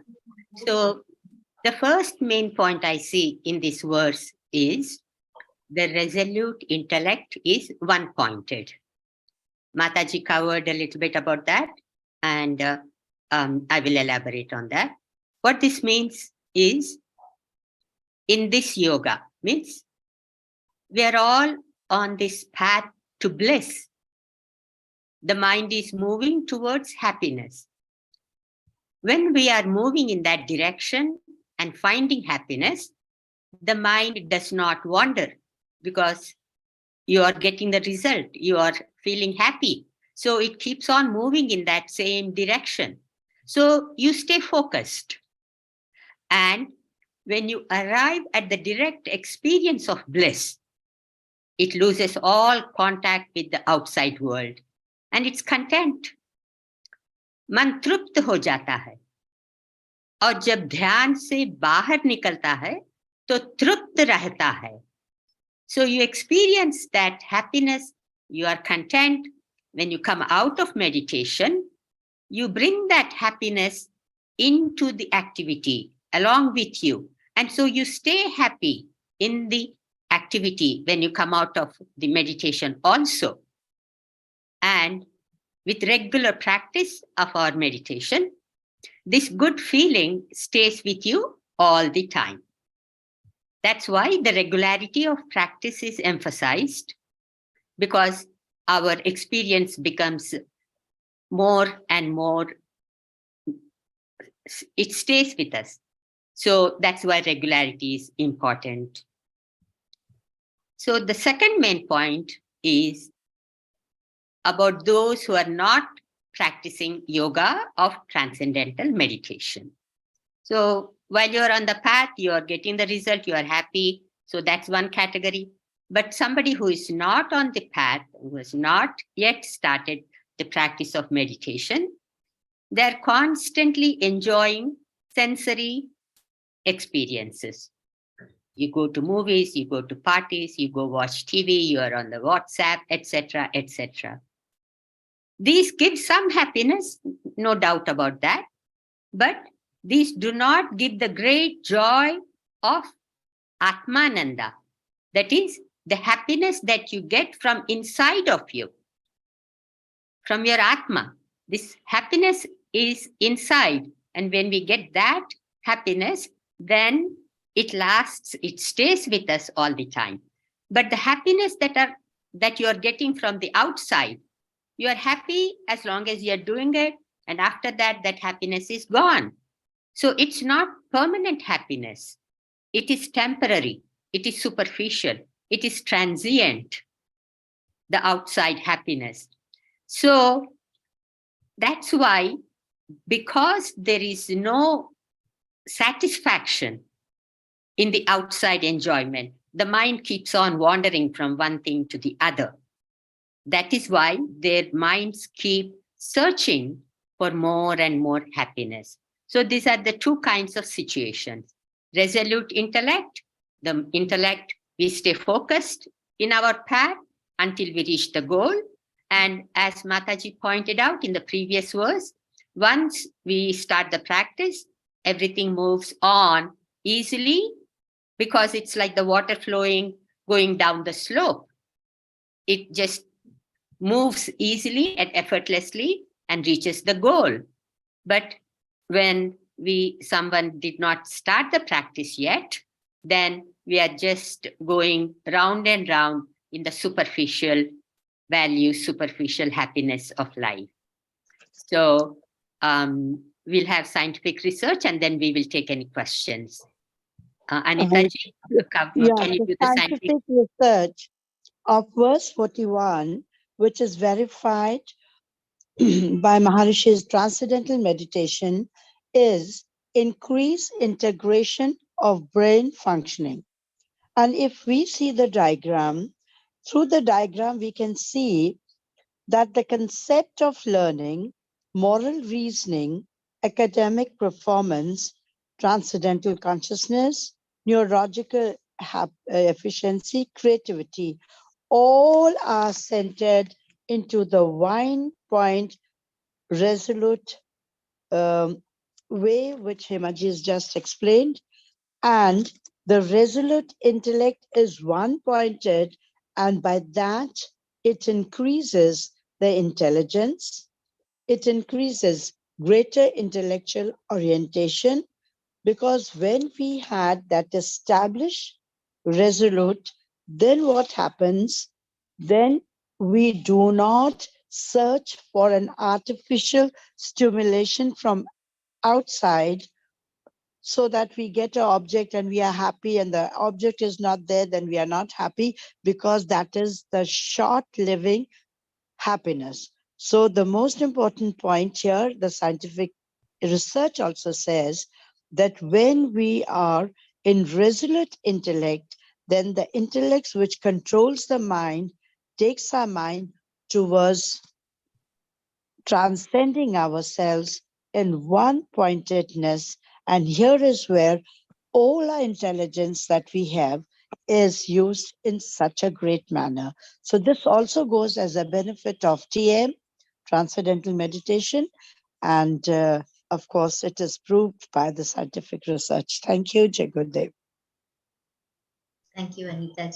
So the first main point I see in this verse is the resolute intellect is one-pointed. Mataji covered a little bit about that, and I will elaborate on that. What this means is, in this yoga, means we are all on this path to bliss. The mind is moving towards happiness. When we are moving in that direction and finding happiness, the mind does not wander because you are getting the result. You are feeling happy. So it keeps on moving in that same direction. So you stay focused. And when you arrive at the direct experience of bliss, it loses all contact with the outside world and it's content. मन तृप्त हो जाता है और जब ध्यान से बाहर निकलता है तो तृप्त रहता है. So you experience that happiness, you are content. When you come out of meditation, you bring that happiness into the activity along with you. And so you stay happy in the activity when you come out of the meditation also. And with regular practice of our meditation, this good feeling stays with you all the time. That's why the regularity of practice is emphasized, because our experience becomes more and more, it stays with us. So that's why regularity is important. So the second main point is about those who are not practicing yoga of transcendental meditation. So while you're on the path, you are getting the result, you are happy. So that's one category. But somebody who is not on the path, who has not yet started the practice of meditation, they're constantly enjoying sensory experiences. You go to movies, you go to parties, you go watch TV, you are on the WhatsApp, etc., etc. These give some happiness, no doubt about that, but these do not give the great joy of Atmananda. That is, the happiness that you get from inside of you, from your Atma. This happiness is inside, and when we get that happiness, then it lasts, it stays with us all the time. But the happiness that you are getting from the outside, you are happy as long as you are doing it, and after that, that happiness is gone. So it's not permanent happiness. It is temporary. It is superficial. It is transient, the outside happiness. So that's why, because there is no satisfaction in the outside enjoyment, the mind keeps on wandering from one thing to the other. That is why their minds keep searching for more and more happiness. So these are the two kinds of situations. Resolute intellect, the intellect We stay focused in our path until we reach the goal. And as Mataji pointed out in the previous verse, once we start the practice, everything moves on easily because it's like the water flowing, going down the slope. It just moves easily and effortlessly and reaches the goal. But when someone did not start the practice yet, then we are just going round and round in the superficial values, superficial happiness of life. So we'll have scientific research and then we will take any questions. Anita, can you do the scientific research of verse 41, which is verified by Maharishi's transcendental meditation, is increase integration of brain functioning. And if we see the diagram, through the diagram, we can see that the concept of learning, moral reasoning, academic performance, transcendental consciousness, neurological efficiency, creativity, all are centered into the one point resolute way which Hemaji has just explained. And the resolute intellect is one-pointed, and by that it increases the intelligence, it increases greater intellectual orientation, because when we had that established resolute, then what happens? Then we do not search for an artificial stimulation from outside so that we get an object and we are happy, and the object is not there, then we are not happy, because that is the short-living happiness. So the most important point here, the scientific research also says that when we are in resolute intellect, then the intellect which controls the mind takes our mind towards transcending ourselves in one-pointedness. And here is where all our intelligence that we have is used in such a great manner. So this also goes as a benefit of TM, Transcendental Meditation, and of course it is proved by the scientific research. Thank you, Jai Gurudev. Thank you, Anita.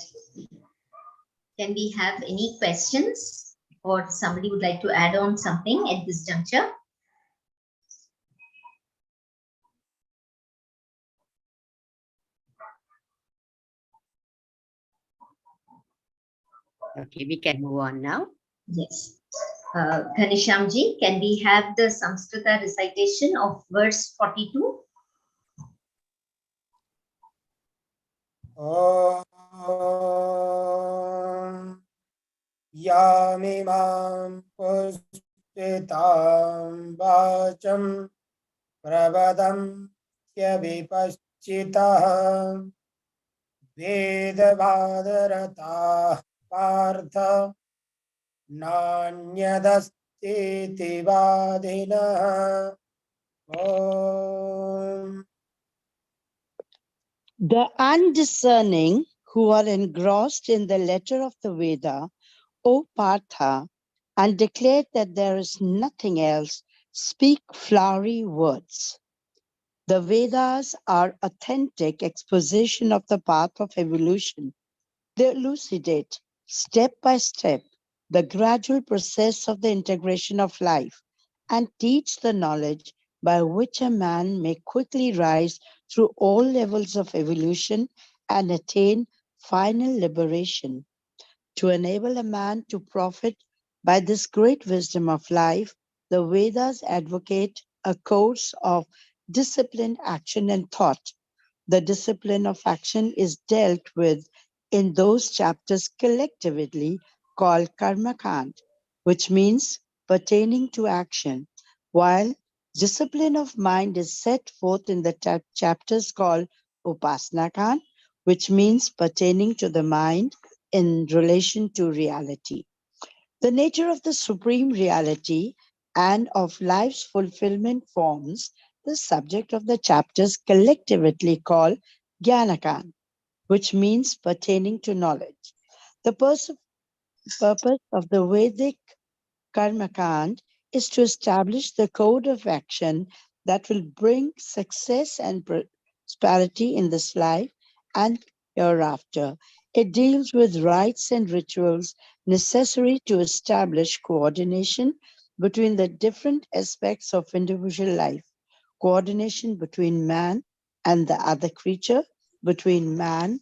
Can we have any questions, or somebody would like to add on something at this juncture? Okay, we can move on now. Yes. Ghanishamji, can we have the Samskrita recitation of verse 42? Om Yamimam Pustitam Vacham Pravadam Kyavipaschitah Vedavadarata Partha Nanyadastiti Vadinah. Om. The undiscerning who are engrossed in the letter of the Veda, O Partha, and declare that there is nothing else, speak flowery words. The Vedas are authentic exposition of the path of evolution. They elucidate step by step the gradual process of the integration of life and teach the knowledge by which a man may quickly rise through all levels of evolution and attain final liberation. To enable a man to profit by this great wisdom of life, the Vedas advocate a course of disciplined action and thought. The discipline of action is dealt with in those chapters collectively called Karma Kand, which means pertaining to action, while discipline of mind is set forth in the chapters called Upasana Kand, which means pertaining to the mind in relation to reality. The nature of the supreme reality and of life's fulfillment forms the subject of the chapters collectively called Jnana Kand. which means pertaining to knowledge. The purpose of the Vedic Karmakand is to establish the code of action that will bring success and prosperity in this life and hereafter. It deals with rites and rituals necessary to establish coordination between the different aspects of individual life, coordination between man and the other creature, between man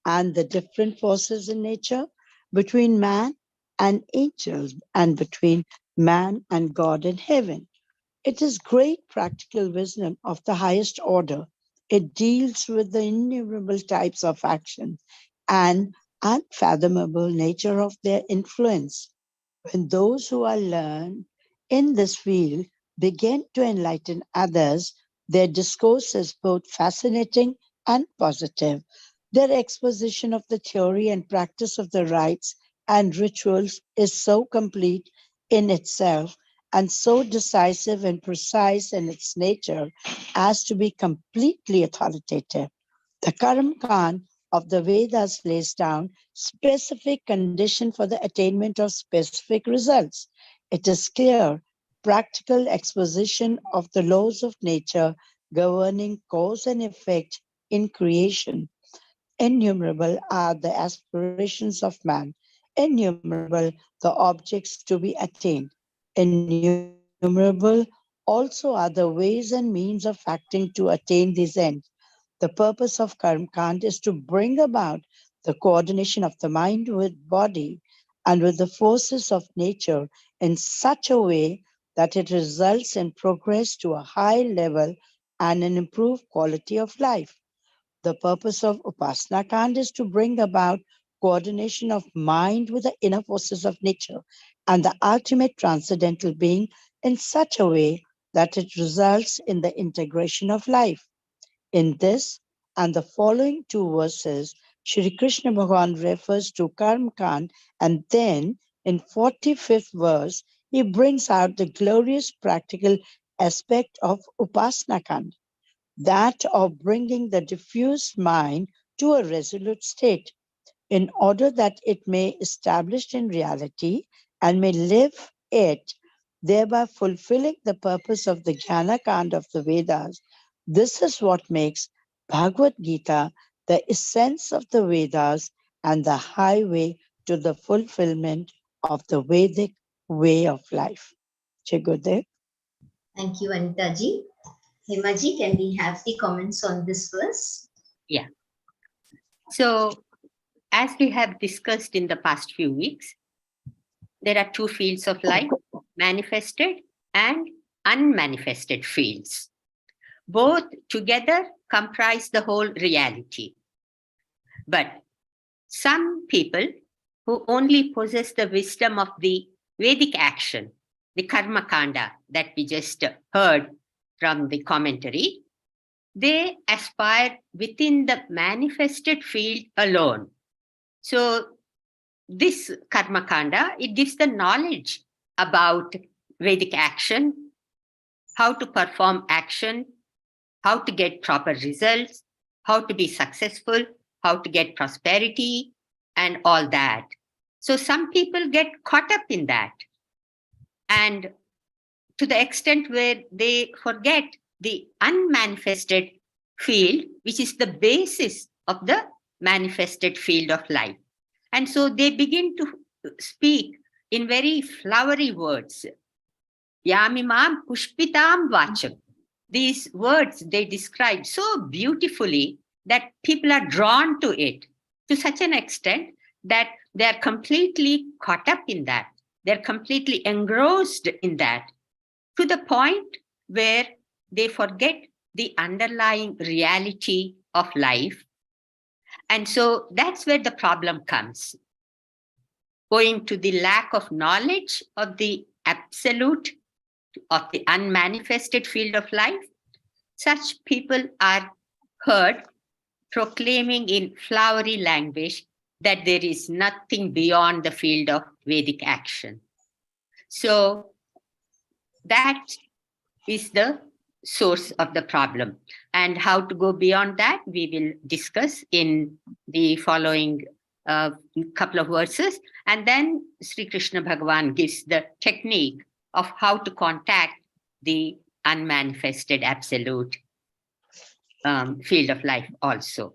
and the different forces in nature, between man and angels, and between man and God in heaven. It is great practical wisdom of the highest order. It deals with the innumerable types of action and unfathomable nature of their influence. When those who are learned in this field begin to enlighten others, their discourse is both fascinating and positive. Their exposition of the theory and practice of the rites and rituals is so complete in itself and so decisive and precise in its nature as to be completely authoritative. The Karam of the Vedas lays down specific condition for the attainment of specific results. It is clear, practical exposition of the laws of nature governing cause and effect in creation. Innumerable are the aspirations of man, innumerable the objects to be attained, innumerable also are the ways and means of acting to attain these ends. The purpose of Karmakand is to bring about the coordination of the mind with body and with the forces of nature in such a way that it results in progress to a high level and an improved quality of life. The purpose of Upasana Kand is to bring about coordination of mind with the inner forces of nature and the ultimate transcendental being in such a way that it results in the integration of life. In this and the following two verses, Shri Krishna Bhagavan refers to Karma Kand, and then in 45th verse, he brings out the glorious practical aspect of Upasana Kand, that of bringing the diffused mind to a resolute state, in order that it may establish in reality and may live it, thereby fulfilling the purpose of the Jnana Kand of the Vedas. This is what makes Bhagavad Gita the essence of the Vedas and the highway to the fulfillment of the Vedic way of life. Jai Gurudev. Thank you, Anita ji. Hema ji, can we have the comments on this verse? Yeah. So, as we have discussed in the past few weeks, there are two fields of life, manifested and unmanifested fields. Both together comprise the whole reality. But some people who only possess the wisdom of the Vedic action, the Karma Kanda that we just heard from the commentary, they aspire within the manifested field alone. So this Karma Kanda, it gives the knowledge about Vedic action, how to perform action, how to get proper results, how to be successful, how to get prosperity, and all that. So some people get caught up in that. And to the extent where they forget the unmanifested field, which is the basis of the manifested field of life. And so they begin to speak in very flowery words. Yamimam pushpitam vacham. These words they describe so beautifully that people are drawn to it to such an extent that they are completely caught up in that. They're completely engrossed in that, to the point where they forget the underlying reality of life. And so that's where the problem comes. Owing to the lack of knowledge of the absolute, of the unmanifested field of life, such people are heard proclaiming in flowery language that there is nothing beyond the field of Vedic action. So that is the source of the problem. And how to go beyond that, we will discuss in the following couple of verses. And then Sri Krishna Bhagavan gives the technique of how to contact the unmanifested absolute field of life also.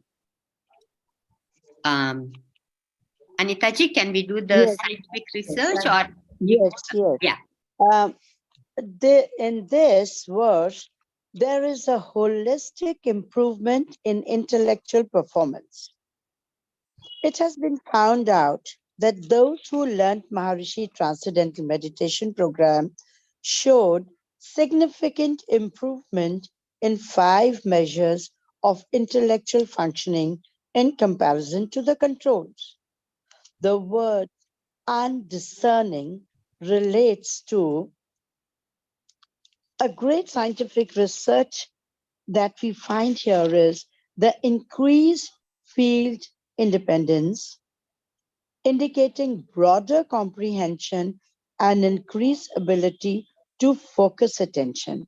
Anitaji, can we do the Yes. scientific research or? Yes. Yeah. In this verse, there is a holistic improvement in intellectual performance. It has been found out that those who learned Maharishi Transcendental Meditation Program showed significant improvement in 5 measures of intellectual functioning in comparison to the controls. The word undiscerning relates to a great scientific research that we find here is the increased field independence, indicating broader comprehension and increased ability to focus attention,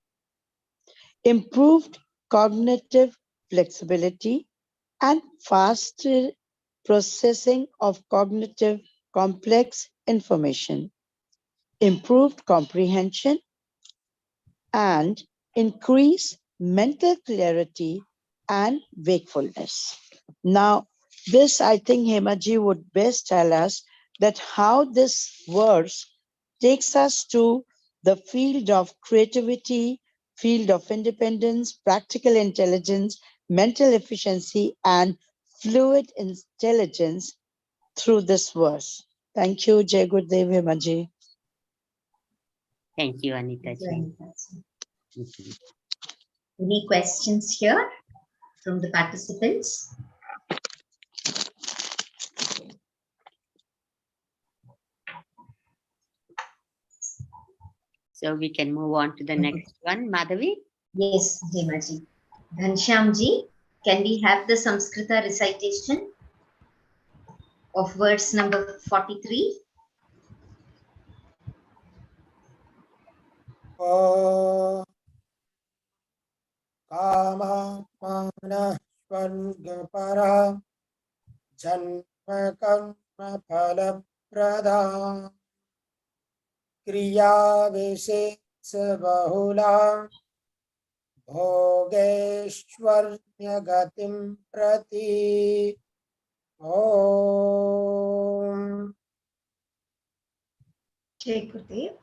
improved cognitive flexibility, and faster processing of cognitive complex information, improved comprehension, and increase mental clarity and wakefulness. Now, this I think Hemaji would best tell us that how this verse takes us to the field of creativity, field of independence, practical intelligence, mental efficiency, and fluid intelligence through this verse. Thank you, Jai Gurudev Hemaji. Thank you, Anitaji. Any questions here from the participants? So we can move on to the next one, Madhavi. Yes, Hemaji. Ghanshyamji, can we have the Samskrita recitation of verse number 43? O Kama Mana Swargapara Janma Karma Phala Pradha Kriya Vishesha Bahula Bhogeshwarya Gatim Prati Om. Jai Gurudev.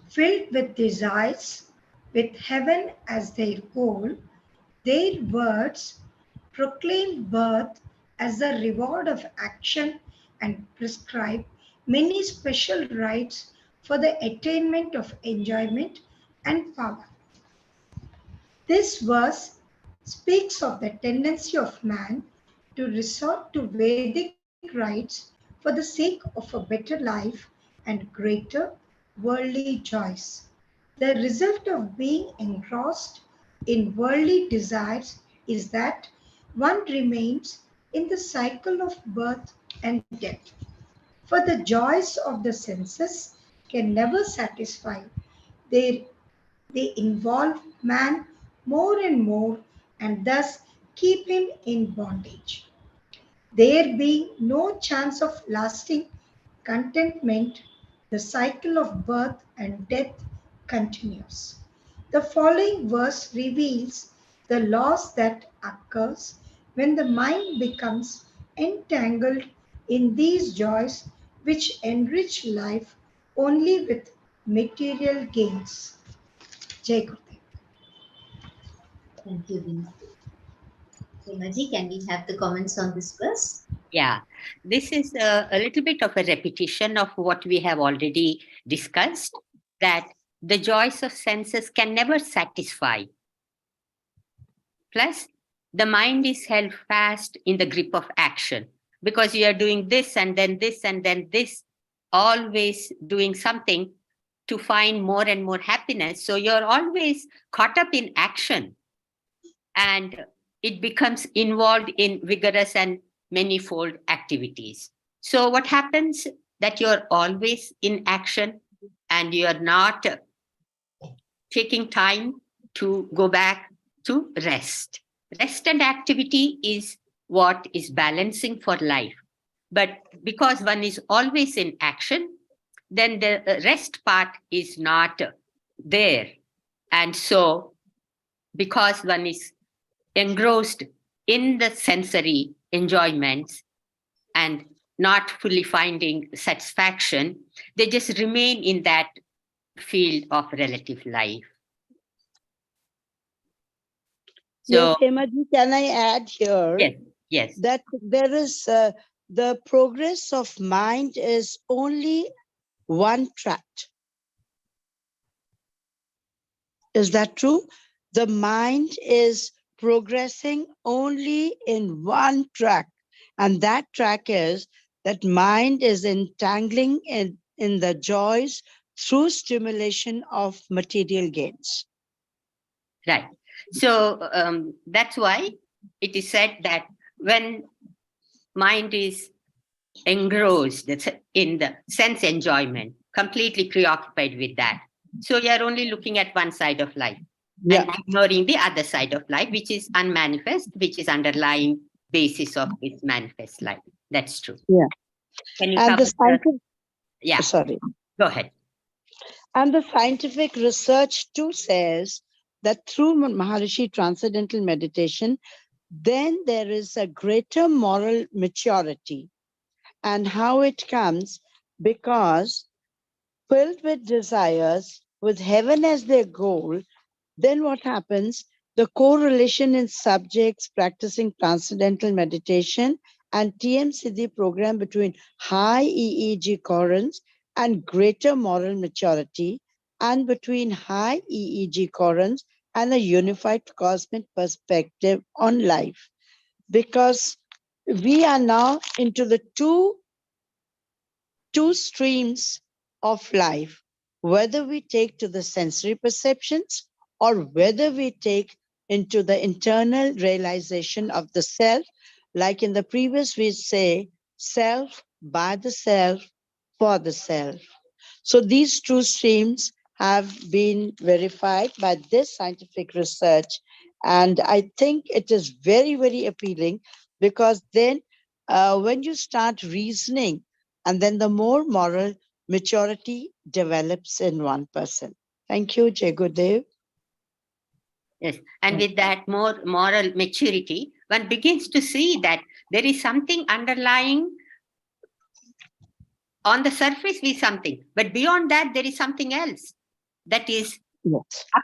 Filled with desires, with heaven as their goal, their words proclaim birth as the reward of action and prescribe many special rites for the attainment of enjoyment and power. This verse speaks of the tendency of man to resort to Vedic rites for the sake of a better life and greater worldly joys. The result of being engrossed in worldly desires is that one remains in the cycle of birth and death. For the joys of the senses can never satisfy. They involve man more and more and thus keep him in bondage. There being no chance of lasting contentment, the cycle of birth and death continues. The following verse reveals the loss that occurs when the mind becomes entangled in these joys which enrich life only with material gains. Jai Gurudev. Thank you, Vinay. Hemaji, can we have the comments on this verse? Yeah, this is a little bit of a repetition of what we have already discussed, that the joys of senses can never satisfy. Plus, the mind is held fast in the grip of action because you are doing this and then this and then this, always doing something to find more and more happiness. So you're always caught up in action and it becomes involved in vigorous and manifold activities. So what happens that you're always in action and you're not taking time to go back to rest. Rest and activity is what is balancing for life. But because one is always in action, then the rest part is not there. And so, because one is engrossed in the sensory enjoyments and not fully finding satisfaction, they just remain in that field of relative life. So, Yes, Hemaji, can I add here yes, that there is the progress of mind is only one track. Is that true? The mind is progressing only in one track. And that track is that mind is entangling in the joys through stimulation of material gains. right. So that's why it is said that when mind is engrossed in the sense enjoyment, completely preoccupied with that, so you are only looking at one side of life and ignoring the other side of life, which is unmanifest, which is underlying basis of its manifest life. That's true. Yeah. Can you And cover the scientific, yeah, sorry. go ahead. And the scientific research too says that through Maharishi transcendental meditation, then there is a greater moral maturity. And how it comes? Because filled with desires, with heaven as their goal, then what happens? The correlation in subjects practicing transcendental meditation and TM Siddhi program between high EEG currents and greater moral maturity, and between high EEG currents and a unified cosmic perspective on life. Because we are now into the two streams of life, whether we take to the sensory perceptions or whether we take into the internal realization of the self. Like in the previous, we say self, by the self, for the self. So these two streams have been verified by this scientific research. And I think it is very, very appealing, because then when you start reasoning, and then the more moral maturity develops in one person. Thank you, Jai Gurudev. Yes, and with that more moral maturity, one begins to see that there is something underlying. On the surface, we something, but beyond that, there is something else that is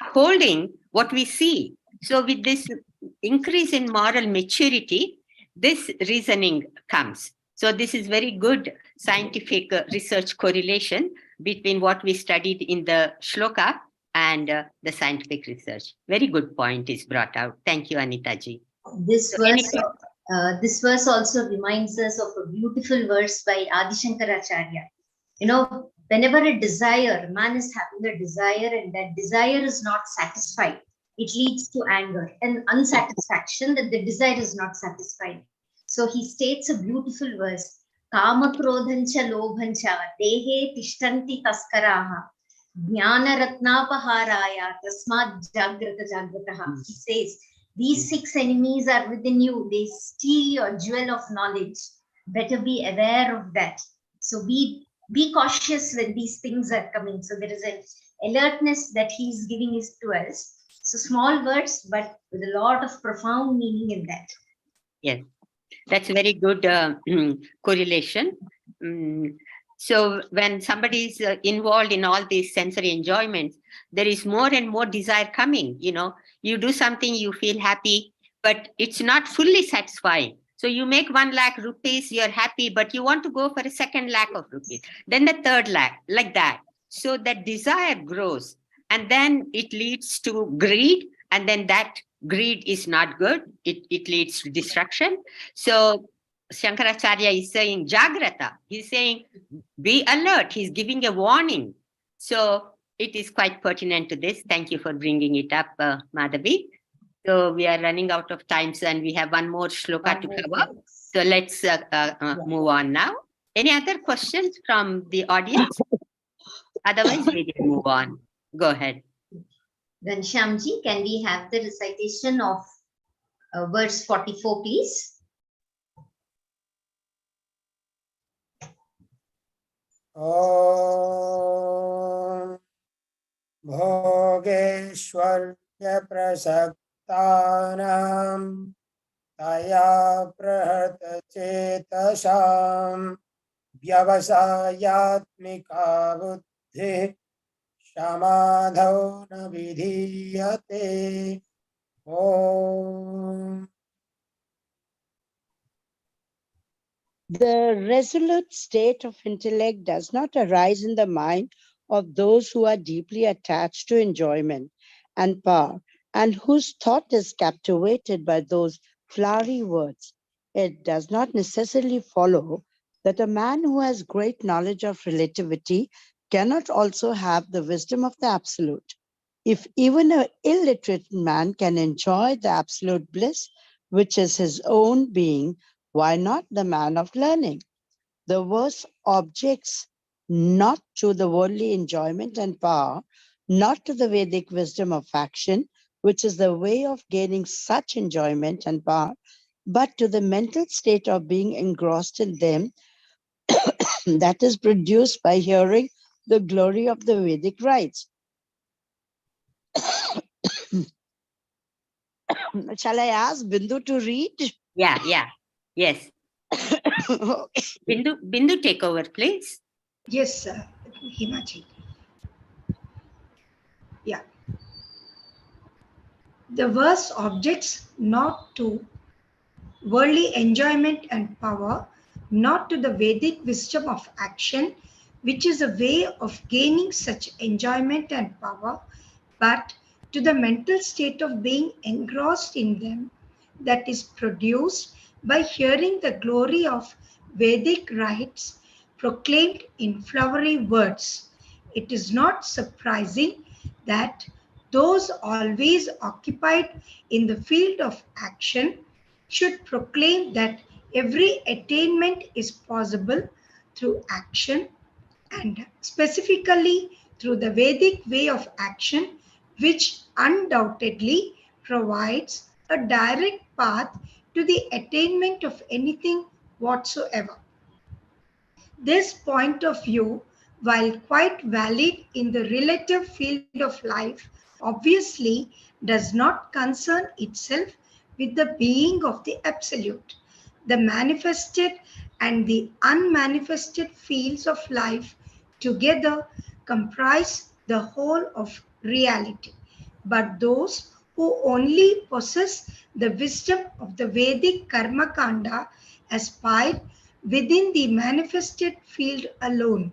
upholding what we see. So with this increase in moral maturity, this reasoning comes. So this is very good scientific research correlation between what we studied in the shloka and the scientific research. Very good point is brought out. Thank you, Anita ji. This verse also reminds us of a beautiful verse by Adi Shankaracharya. You know, whenever a desire, man is having a desire and that desire is not satisfied, it leads to anger and unsatisfaction, that the desire is not satisfied. So he states a beautiful verse, Kama krodhancha lobhancha dehe tishtanti taskaraha jnana ratnapaharaya tasmad jagrata jagrataha. He says, these 6 enemies are within you. They steal your jewel of knowledge. Better be aware of that. So be cautious when these things are coming. So there is an alertness that he's giving is to us. So small words, but with a lot of profound meaning in that. Yes, that's a very good correlation. So when somebody is involved in all these sensory enjoyments, there is more and more desire coming. You know, you do something, you feel happy, but it's not fully satisfying. So you make 1 lakh rupees, you're happy, but you want to go for a 2 lakh of rupees, then the 3rd lakh, like that. So that desire grows, and then it leads to greed, and then that greed is not good. It leads to destruction. So Shankaracharya is saying Jagrata. He's saying be alert. He's giving a warning. So it is quite pertinent to this. Thank you for bringing it up, Madhavi. So we are running out of time, and we have one more shloka to cover. So let's move on now. Any other questions from the audience? Otherwise, we will move on. Go ahead. Ghanshyamji, can we have the recitation of verse 44, please? ॐ भोगेश्वर्यप्रसक्तानां तया प्रहतचेतसां व्यवसायात्मिका बुद्धिः समाधौ न विधीयते ॐ The resolute state of intellect does not arise in the mind of those who are deeply attached to enjoyment and power, and whose thought is captivated by those flowery words. It does not necessarily follow that a man who has great knowledge of relativity cannot also have the wisdom of the absolute. If even an illiterate man can enjoy the absolute bliss, which is his own being, why not the man of learning? The verse objects not to the worldly enjoyment and power, not to the Vedic wisdom of action, which is the way of gaining such enjoyment and power, but to the mental state of being engrossed in them that is produced by hearing the glory of the Vedic rites. Shall I ask Bindu to read? Yeah, yes. Bindu, take over, please. Yes, Himaji. Yeah. The verse objects not to worldly enjoyment and power, not to the Vedic wisdom of action, which is a way of gaining such enjoyment and power, but to the mental state of being engrossed in them that is produced by hearing the glory of Vedic rites proclaimed in flowery words. It is not surprising that those always occupied in the field of action should proclaim that every attainment is possible through action, and specifically through the Vedic way of action, which undoubtedly provides a direct path to the attainment of anything whatsoever. This point of view, while quite valid in the relative field of life, obviously does not concern itself with the being of the Absolute. The manifested and the unmanifested fields of life together comprise the whole of reality. But those who only possess the wisdom of the Vedic Karma Kanda aspire within the manifested field alone.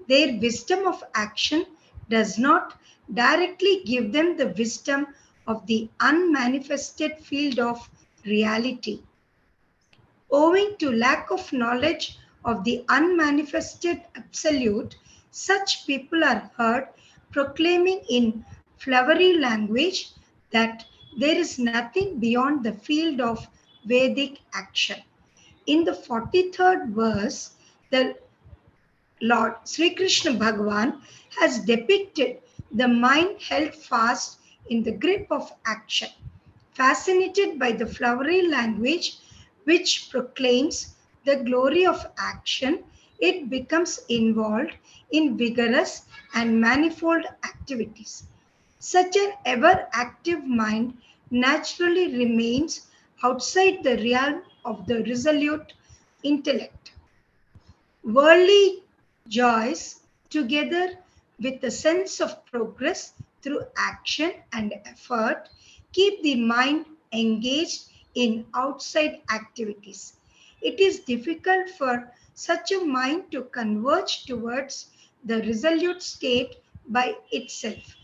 Their wisdom of action does not directly give them the wisdom of the unmanifested field of reality. Owing to lack of knowledge of the unmanifested absolute, such people are heard proclaiming in flowery language that there is nothing beyond the field of Vedic action. In the 43rd verse, the Lord Sri Krishna Bhagavan has depicted the mind held fast in the grip of action. Fascinated by the flowery language which proclaims the glory of action, it becomes involved in vigorous and manifold activities. Such an ever active mind naturally remains outside the realm of the resolute intellect. Worldly joys, together with a sense of progress through action and effort, keep the mind engaged in outside activities. It is difficult for such a mind to converge towards the resolute state by itself.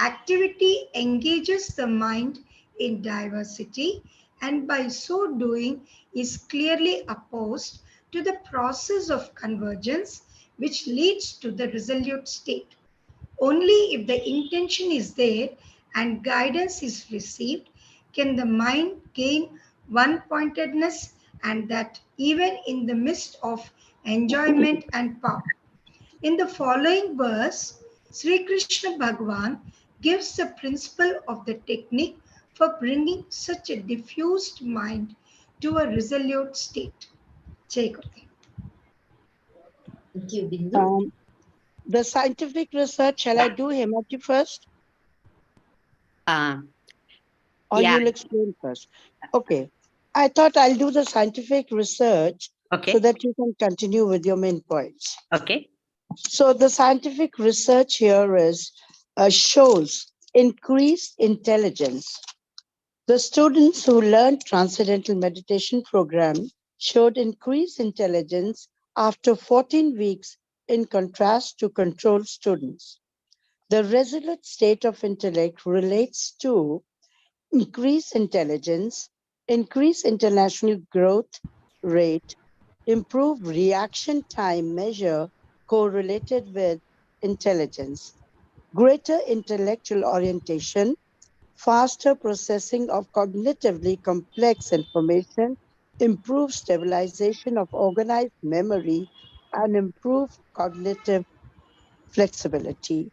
Activity engages the mind in diversity, and by so doing is clearly opposed to the process of convergence which leads to the resolute state. Only if the intention is there and guidance is received can the mind gain one pointedness, and that even in the midst of enjoyment and power. In the following verse, Sri Krishna Bhagavan gives the principle of the technique for bringing such a diffused mind to a resolute state. Jai Gurudev. Thank you, Bindu. The scientific research, shall I do Hemati first? Or Yeah. you'll explain first? Okay. I thought I'll do the scientific research Okay. so that you can continue with your main points. Okay. So the scientific research here is shows increased intelligence. The students who learned Transcendental Meditation program showed increased intelligence after 14 weeks in contrast to control students. The resolute state of intellect relates to increased intelligence, increased international growth rate, improved reaction time measure correlated with intelligence, greater intellectual orientation, faster processing of cognitively complex information, improved stabilization of organized memory, and improved cognitive flexibility.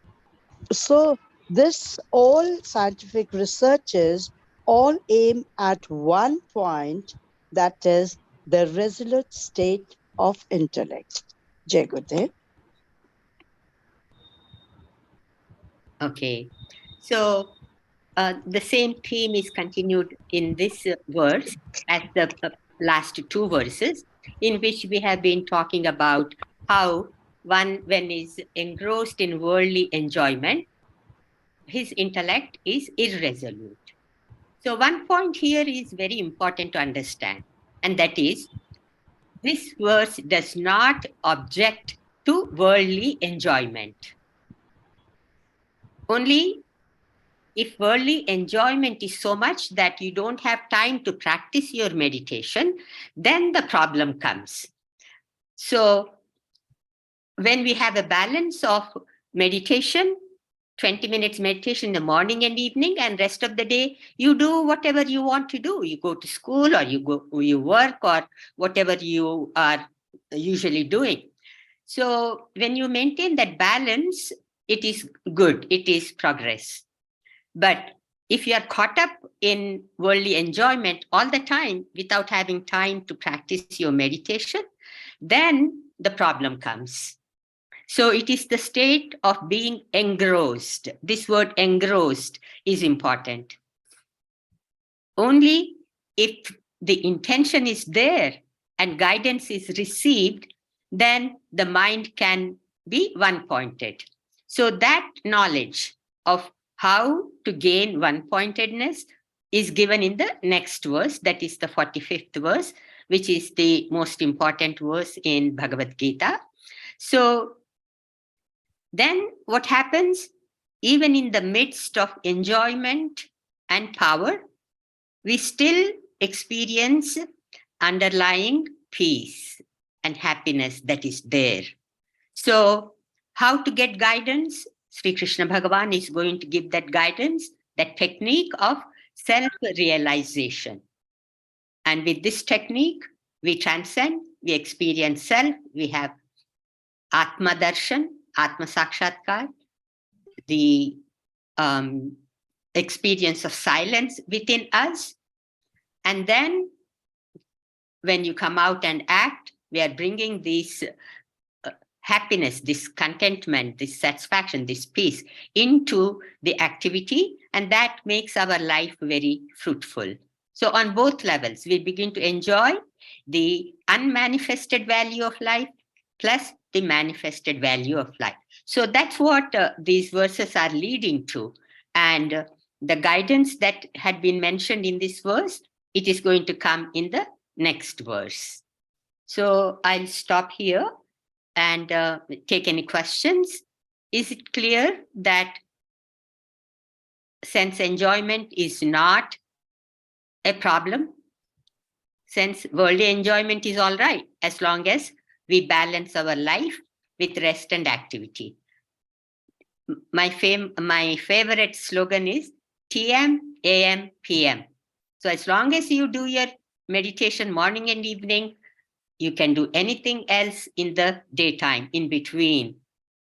So this all scientific researches all aim at one point, that is the resolute state of intellect. Jai Gurudev. Okay. So the same theme is continued in this verse as the last two verses, in which we have been talking about how one, when is engrossed in worldly enjoyment, his intellect is irresolute. So one point here is very important to understand, and that is, this verse does not object to worldly enjoyment. Only if worldly enjoyment is so much that you don't have time to practice your meditation, then the problem comes. So when we have a balance of meditation, 20 minutes meditation in the morning and evening, and rest of the day, you do whatever you want to do. You go to school, or you work, or whatever you are usually doing. So when you maintain that balance, it is good, it is progress. But if you are caught up in worldly enjoyment all the time without having time to practice your meditation, then the problem comes. So it is the state of being engrossed. This word engrossed is important. Only if the intention is there and guidance is received, then the mind can be one-pointed. So that knowledge of how to gain one-pointedness is given in the next verse, that is the 45th verse, which is the most important verse in Bhagavad Gita. So then what happens? Even in the midst of enjoyment and power, we still experience underlying peace and happiness that is there. So how to get guidance? Sri Krishna Bhagavan is going to give that guidance, that technique of self-realization. And with this technique, we transcend, we experience self, we have Atma Darshan, Atma Sakshatkar, the experience of silence within us. And then when you come out and act, we are bringing this happiness, this contentment, this satisfaction, this peace into the activity, and that makes our life very fruitful. So on both levels, we begin to enjoy the unmanifested value of life plus the manifested value of life. So that's what these verses are leading to. And the guidance that had been mentioned in this verse, it is going to come in the next verse. So I'll stop here and take any questions. Is it clear that sense enjoyment is not a problem? Sense worldly enjoyment is all right, as long as we balance our life with rest and activity. My favorite slogan is TM, AM, PM. So as long as you do your meditation morning and evening, you can do anything else in the daytime, in between.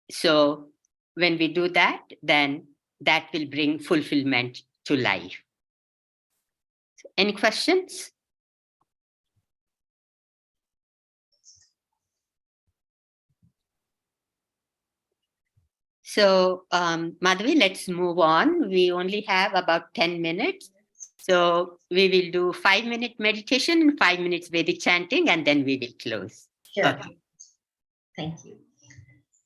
So when we do that, then that will bring fulfillment to life. Any questions? So, Madhavi, let's move on. We only have about 10 minutes. So we will do 5-minute meditation and 5 minutes Vedic chanting, and then we will close. Sure. Okay. Thank you.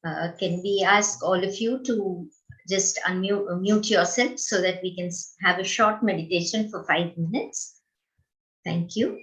Can we ask all of you to just mute yourself so that we can have a short meditation for 5 minutes? Thank you.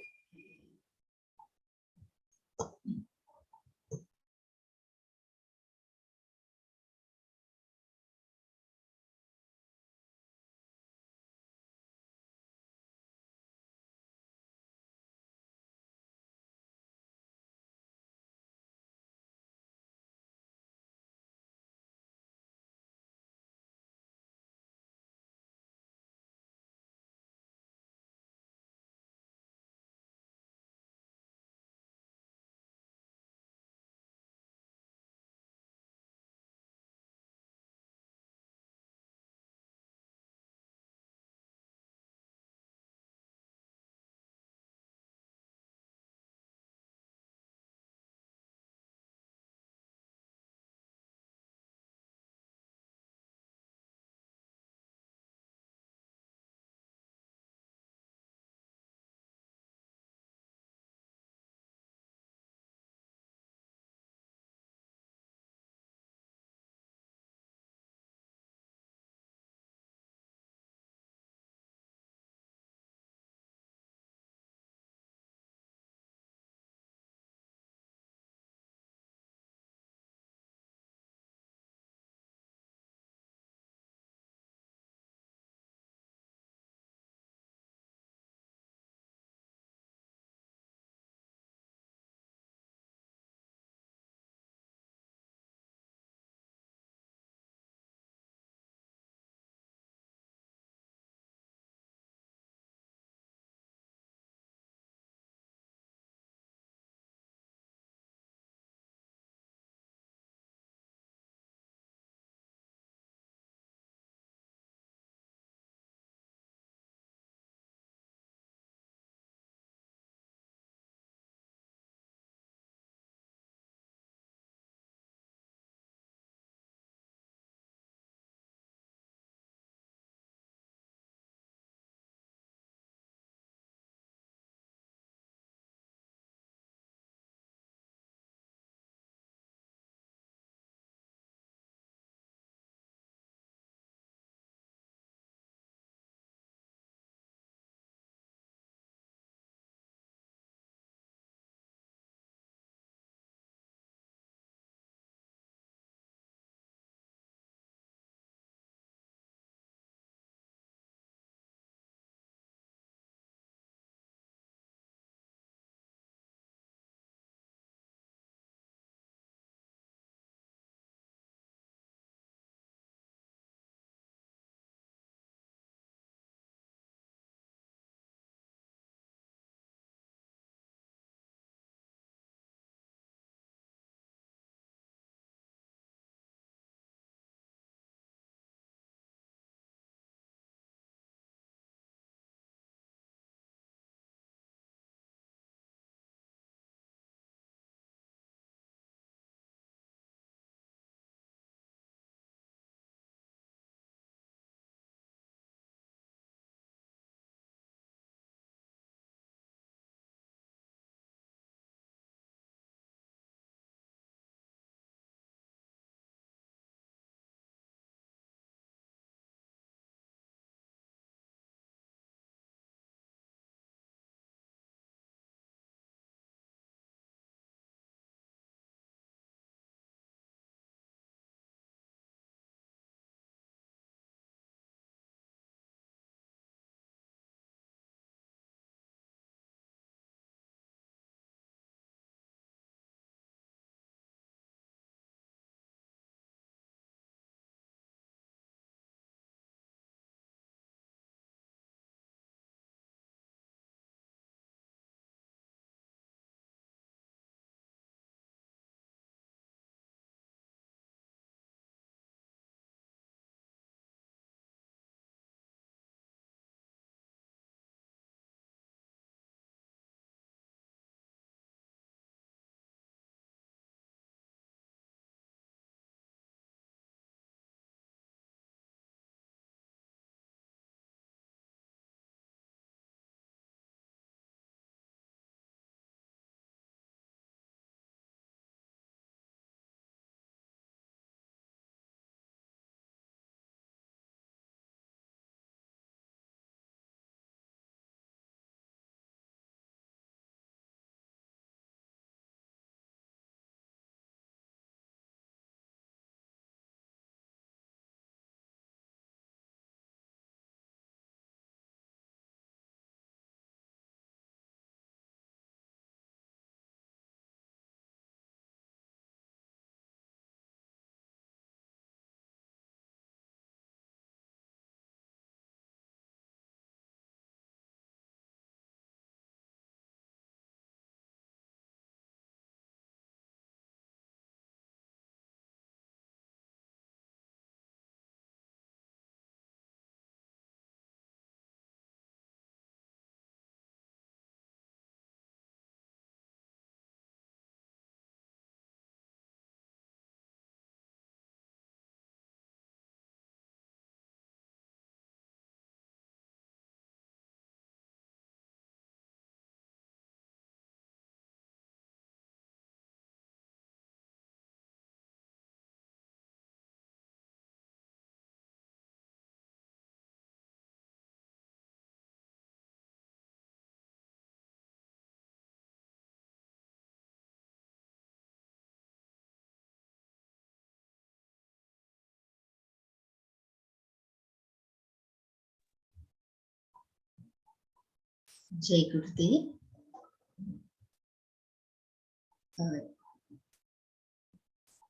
Jai Gurudev.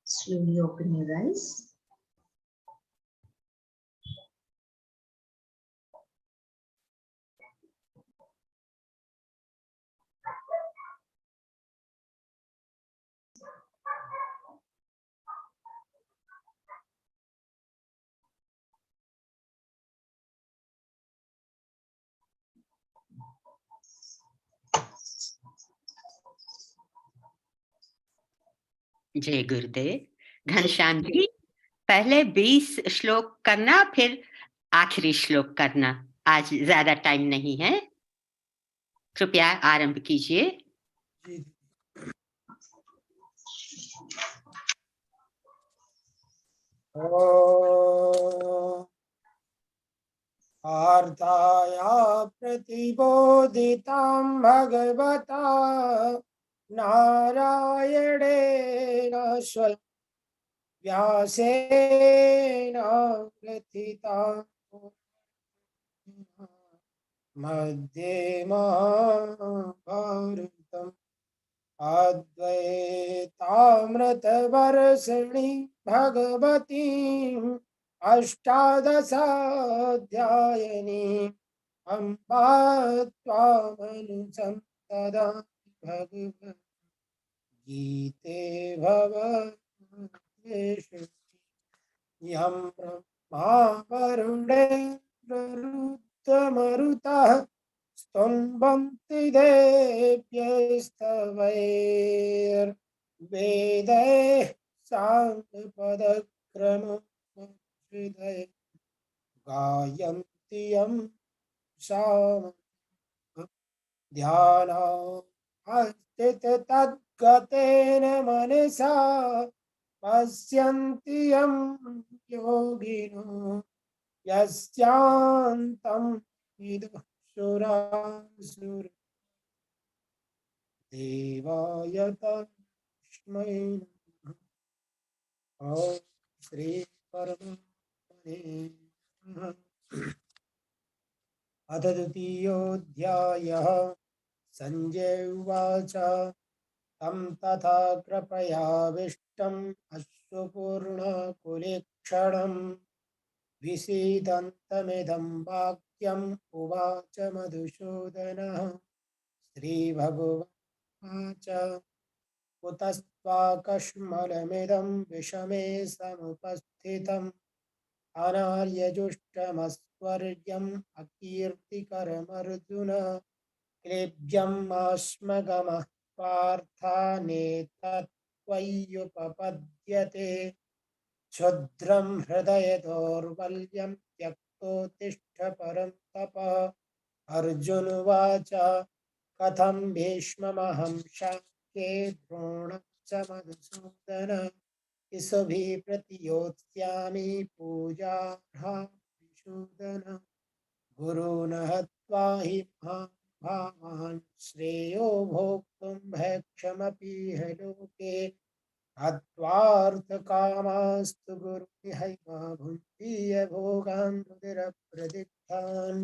Slowly open your eyes. जय गुरुदेव। घनश्याम जी, पहले 20 श्लोक करना, फिर आखिरी श्लोक करना। आज ज्यादा टाइम नहीं है, कृपया आरंभ कीजिए। जी ओ पार्थाया प्रतिबोधितां भगवता नारायणेन स्वयं व्यासेन ग्रथितां मध्ये महाभारतम् अद्वैतामृतवर्षिणीं भगवतीम् अष्टादशाध्यायिनीम् अम्बा त्वामनुसन्तदामि भगवद्गीते भवद्वेषु यं ब्रह्मा वरुणेन्द्ररुद्रमरुतः स्तुवन्ति देव्यस्तवैर्वेदैः साङ्गपदक्रमोपनिषदैः गायन्ति यं सामः ध्यानास्थिततद्गतेन मनसा पश्यन्ति यं योगिनो यस्यान्तं विदुषुरासुर देवाय तस्मै नमः। ॐ श्री परमात्मने नमः। अथ द्वितीयोऽध्यायः। संजय उवाच तं तथा कृपयाविष्टम् अश्रुपूर्णकुलेक्षणम् विषीदन्तमिदं वाक्यम् उवाच मधुसूदनः। श्रीभगवाच कुतस्त्वाकश्मलमिदं विषमे समुपस्थितम् अनार्यजुष्टमस्वर्ग्यम् अकीर्तिकरमर्जुन क्लेब्यम् आश्मगमः पार्थानेतत्त्वय्युपपद्यते क्षुद्रं हृदय दौर्बल्यं त्यक्तोत्तिष्ठ परन्तप। अर्जुन उवाच कथं भीष्ममहं शाक्ये द्रोणं च मधुसूदन इषुभिः प्रतियोत्स्यामि पूजार्हान् गुरून् हत्वा हि महाभावान् श्रेयो भोक्तुं भैक्षमपीह लोके हत्वार्थकामास्तु गुरुमिहैव भुङ्क्ति भोगान् रुधिरप्रदिग्धान्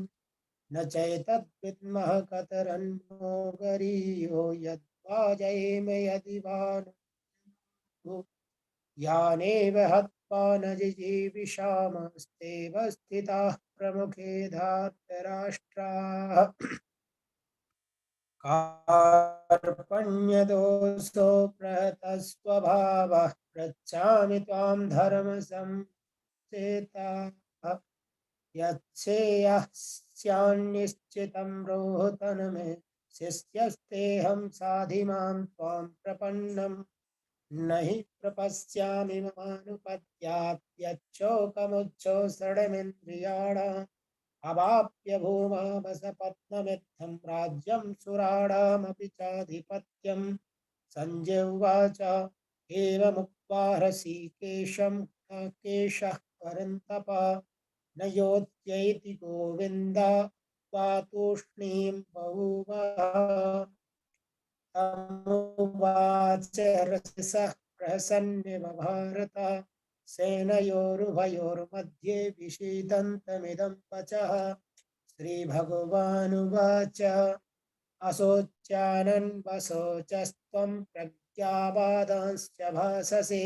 न चैतद्विद्मः कतरन्नो गरीयो यद्वा जयेम यदि वा नु यानेव हत्वा न जिजीविषामस्तेव स्थिताः प्रमुखे धार्तराष्ट्राः कार्पण्यदोषो प्रहतस्वभावः पृच्छामि त्वां धर्मसंचेताः यच्छ्रेयस्यान्निश्चितं ब्रूहि शिष्यस्तेऽहं साधि मां त्वां प्रपन्नम् न हि प्रपश्यामि ममानुपद्यात्यच्छोकमुच्छोषणमिन्द्रियाणाम् अवाप्य भूमावसपत्नमित्थं राज्यं सुराणामपि चाधिपत्यम्। संजय उवाच एवमुक्त्वा हृषीकेशं केशः परन्तप न योत्स्यैति गोविन्दा तूष्णीं बभूवः। तमुवाच रसः प्रहसन्निव भारत सेनयोरुभयोर्मध्ये विषीदन्तमिदं वचः श्रीभगवानुवाच असोच्चानन् वसोचस्त्वं प्रज्ञावादांश्च भाससे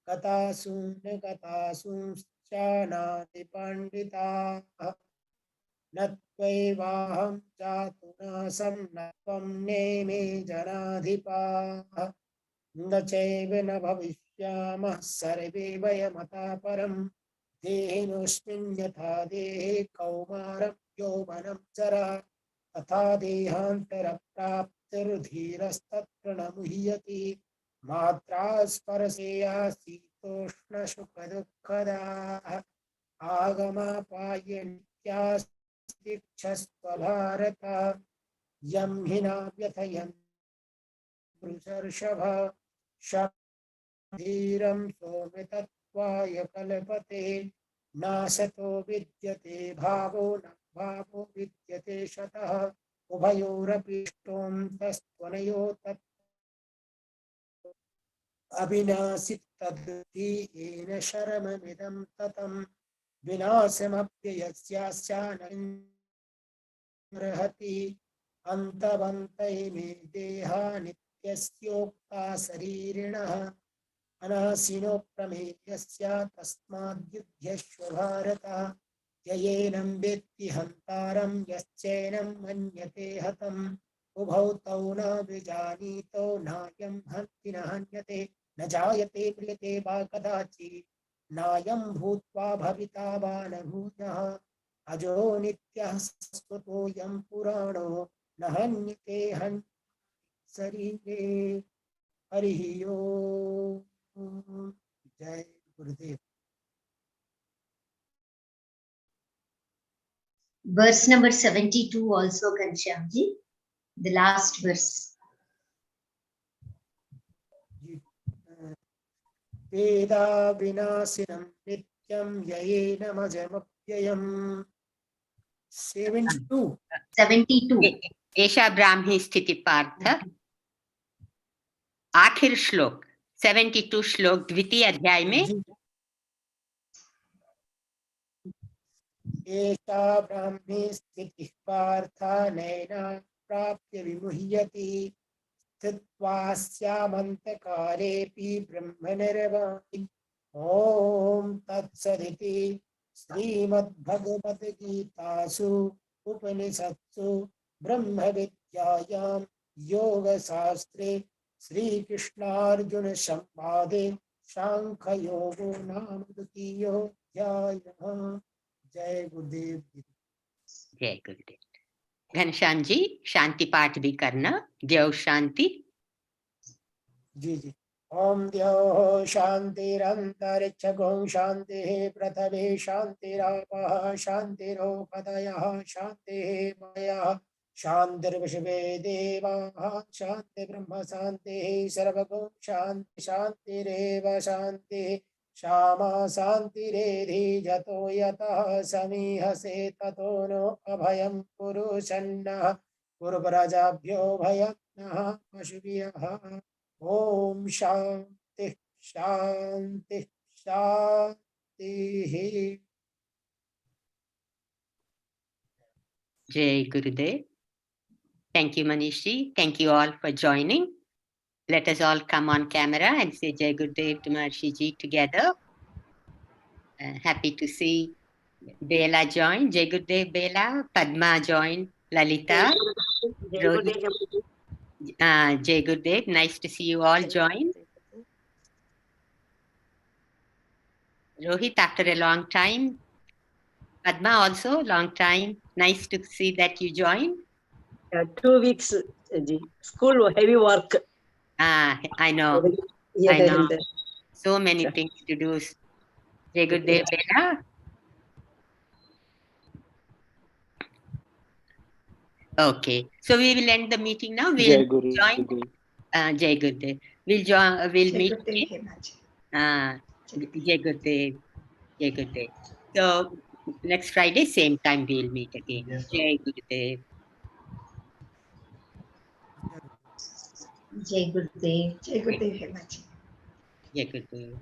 गतासून् गतासूंश्चानाति पण्डिताः न त्वैवाहं जातु नासं न त्वं नेमे जनाधिपाः न चैव न भविष्यामः सर्वे वयमतः परं देहिनोऽस्मिन् यथा देहे कौमारं यौवनं जरा तथा देहान्तरप्राप्तिर्धीरस्तत्र न मुह्यति मात्रा स्पर्शेया शीतोष्णसुखदुःखदाः आगमापायनित्यास्तिक्षस्व भारत यं हि न व्यथयन् पुरुषर्षभ धीरं सौम्यतत्त्वाय कल्पते नासतो विद्यते भावो न भावो विद्यते शतः उभयोरपि तस्त्वनयो तत् अविनाशि तद्धि येन शरममिदं ततं विनाशमप्ययस्यास्यानर्हति अन्तवन्तैमे देहा नित्यस्योक्ता शरीरिणः अनाशिनो प्रमेयस्य तस्माद्युध्यस्व भारत ययेनं वेत्ति हन्तारं यश्चैनं मन्यते हतम् उभौ तौ न विजानीतो नायं हन्ति न हन्यते न जायते म्रियते वा कदाचित् नायं भूत्वा भविता वा न भूयः अजो नित्यः शाश्वतोऽयं पुराणो न हन्यते शरीरे हरिः ओम् जय गुरुदेव. Verse number 72 also, Ghanshyamji, the last verse. वेदा विनाशिनं नित्यं ययेनमजमप्ययम् 72 एषा ब्राह्मी स्थिति पार्थ आखिर श्लोक 72 श्लोक द्वितीय अध्याय में एषा ब्राह्मी स्थितिः पार्थ नैना प्राप्य विमुह्यति स्थित्वा स्यामन्तकालेऽपि ब्रह्मनिर्वाणि ॐ तत्सदिति श्रीमद्भगवद्गीतासु उपनिषत्सु ब्रह्मविद्यायां योगशास्त्रे श्रीकृष्णार्जुन संवादे सांख्ययोगो नाम द्वितीयोऽध्यायः. जय गुरुदेव. जय गुरुदेव. घनश्याम जी शांति पाठ भी करना. देव शांति. जी जी. ओम द्यौः शान्तिरन्तरिक्षगो शान्तिः पृथिवी शान्तिरापः शान्तिरोपदयः शान्तिः मायः शान्तिर्विश्वे देवाः शान्तिर्ब्रह्म शान्तिः सर्वगो शान्ति शान्तिरेव शान्तिः श्यामा शान्तिरेधि जतो यतः समीहसे ततो नो अभयं पुरुषन्नः कुरुप्रजाभ्यो भयं नः पशुभ्यः. ओम शांति शांति शांति. Jai Gurudev. Thank you, Manishi. Thank you all for joining. Let us all come on camera and say Jai Gurudev to Maharishi ji together. Happy to see Bela join. Jai Gurudev Bela. Padma join. Lalita. Rohit. Jai Gurudev. Nice to see you all join. Rohit, after a long time. Padma also, long time. Nice to see that you joined. 2 weeks, school heavy work. I know. I know. So many things to do. Jai Gurudev Bela. Okay, so we will end the meeting now. We'll join. Jai Gurudev. We'll join. We'll meet. Jai Gurudev. Jai Gurudev. So next Friday, same time we'll meet again. Yes, Jai Gurudev. Jai Gurudev. Jai Gurudev Hemaji. Jai Gurudev.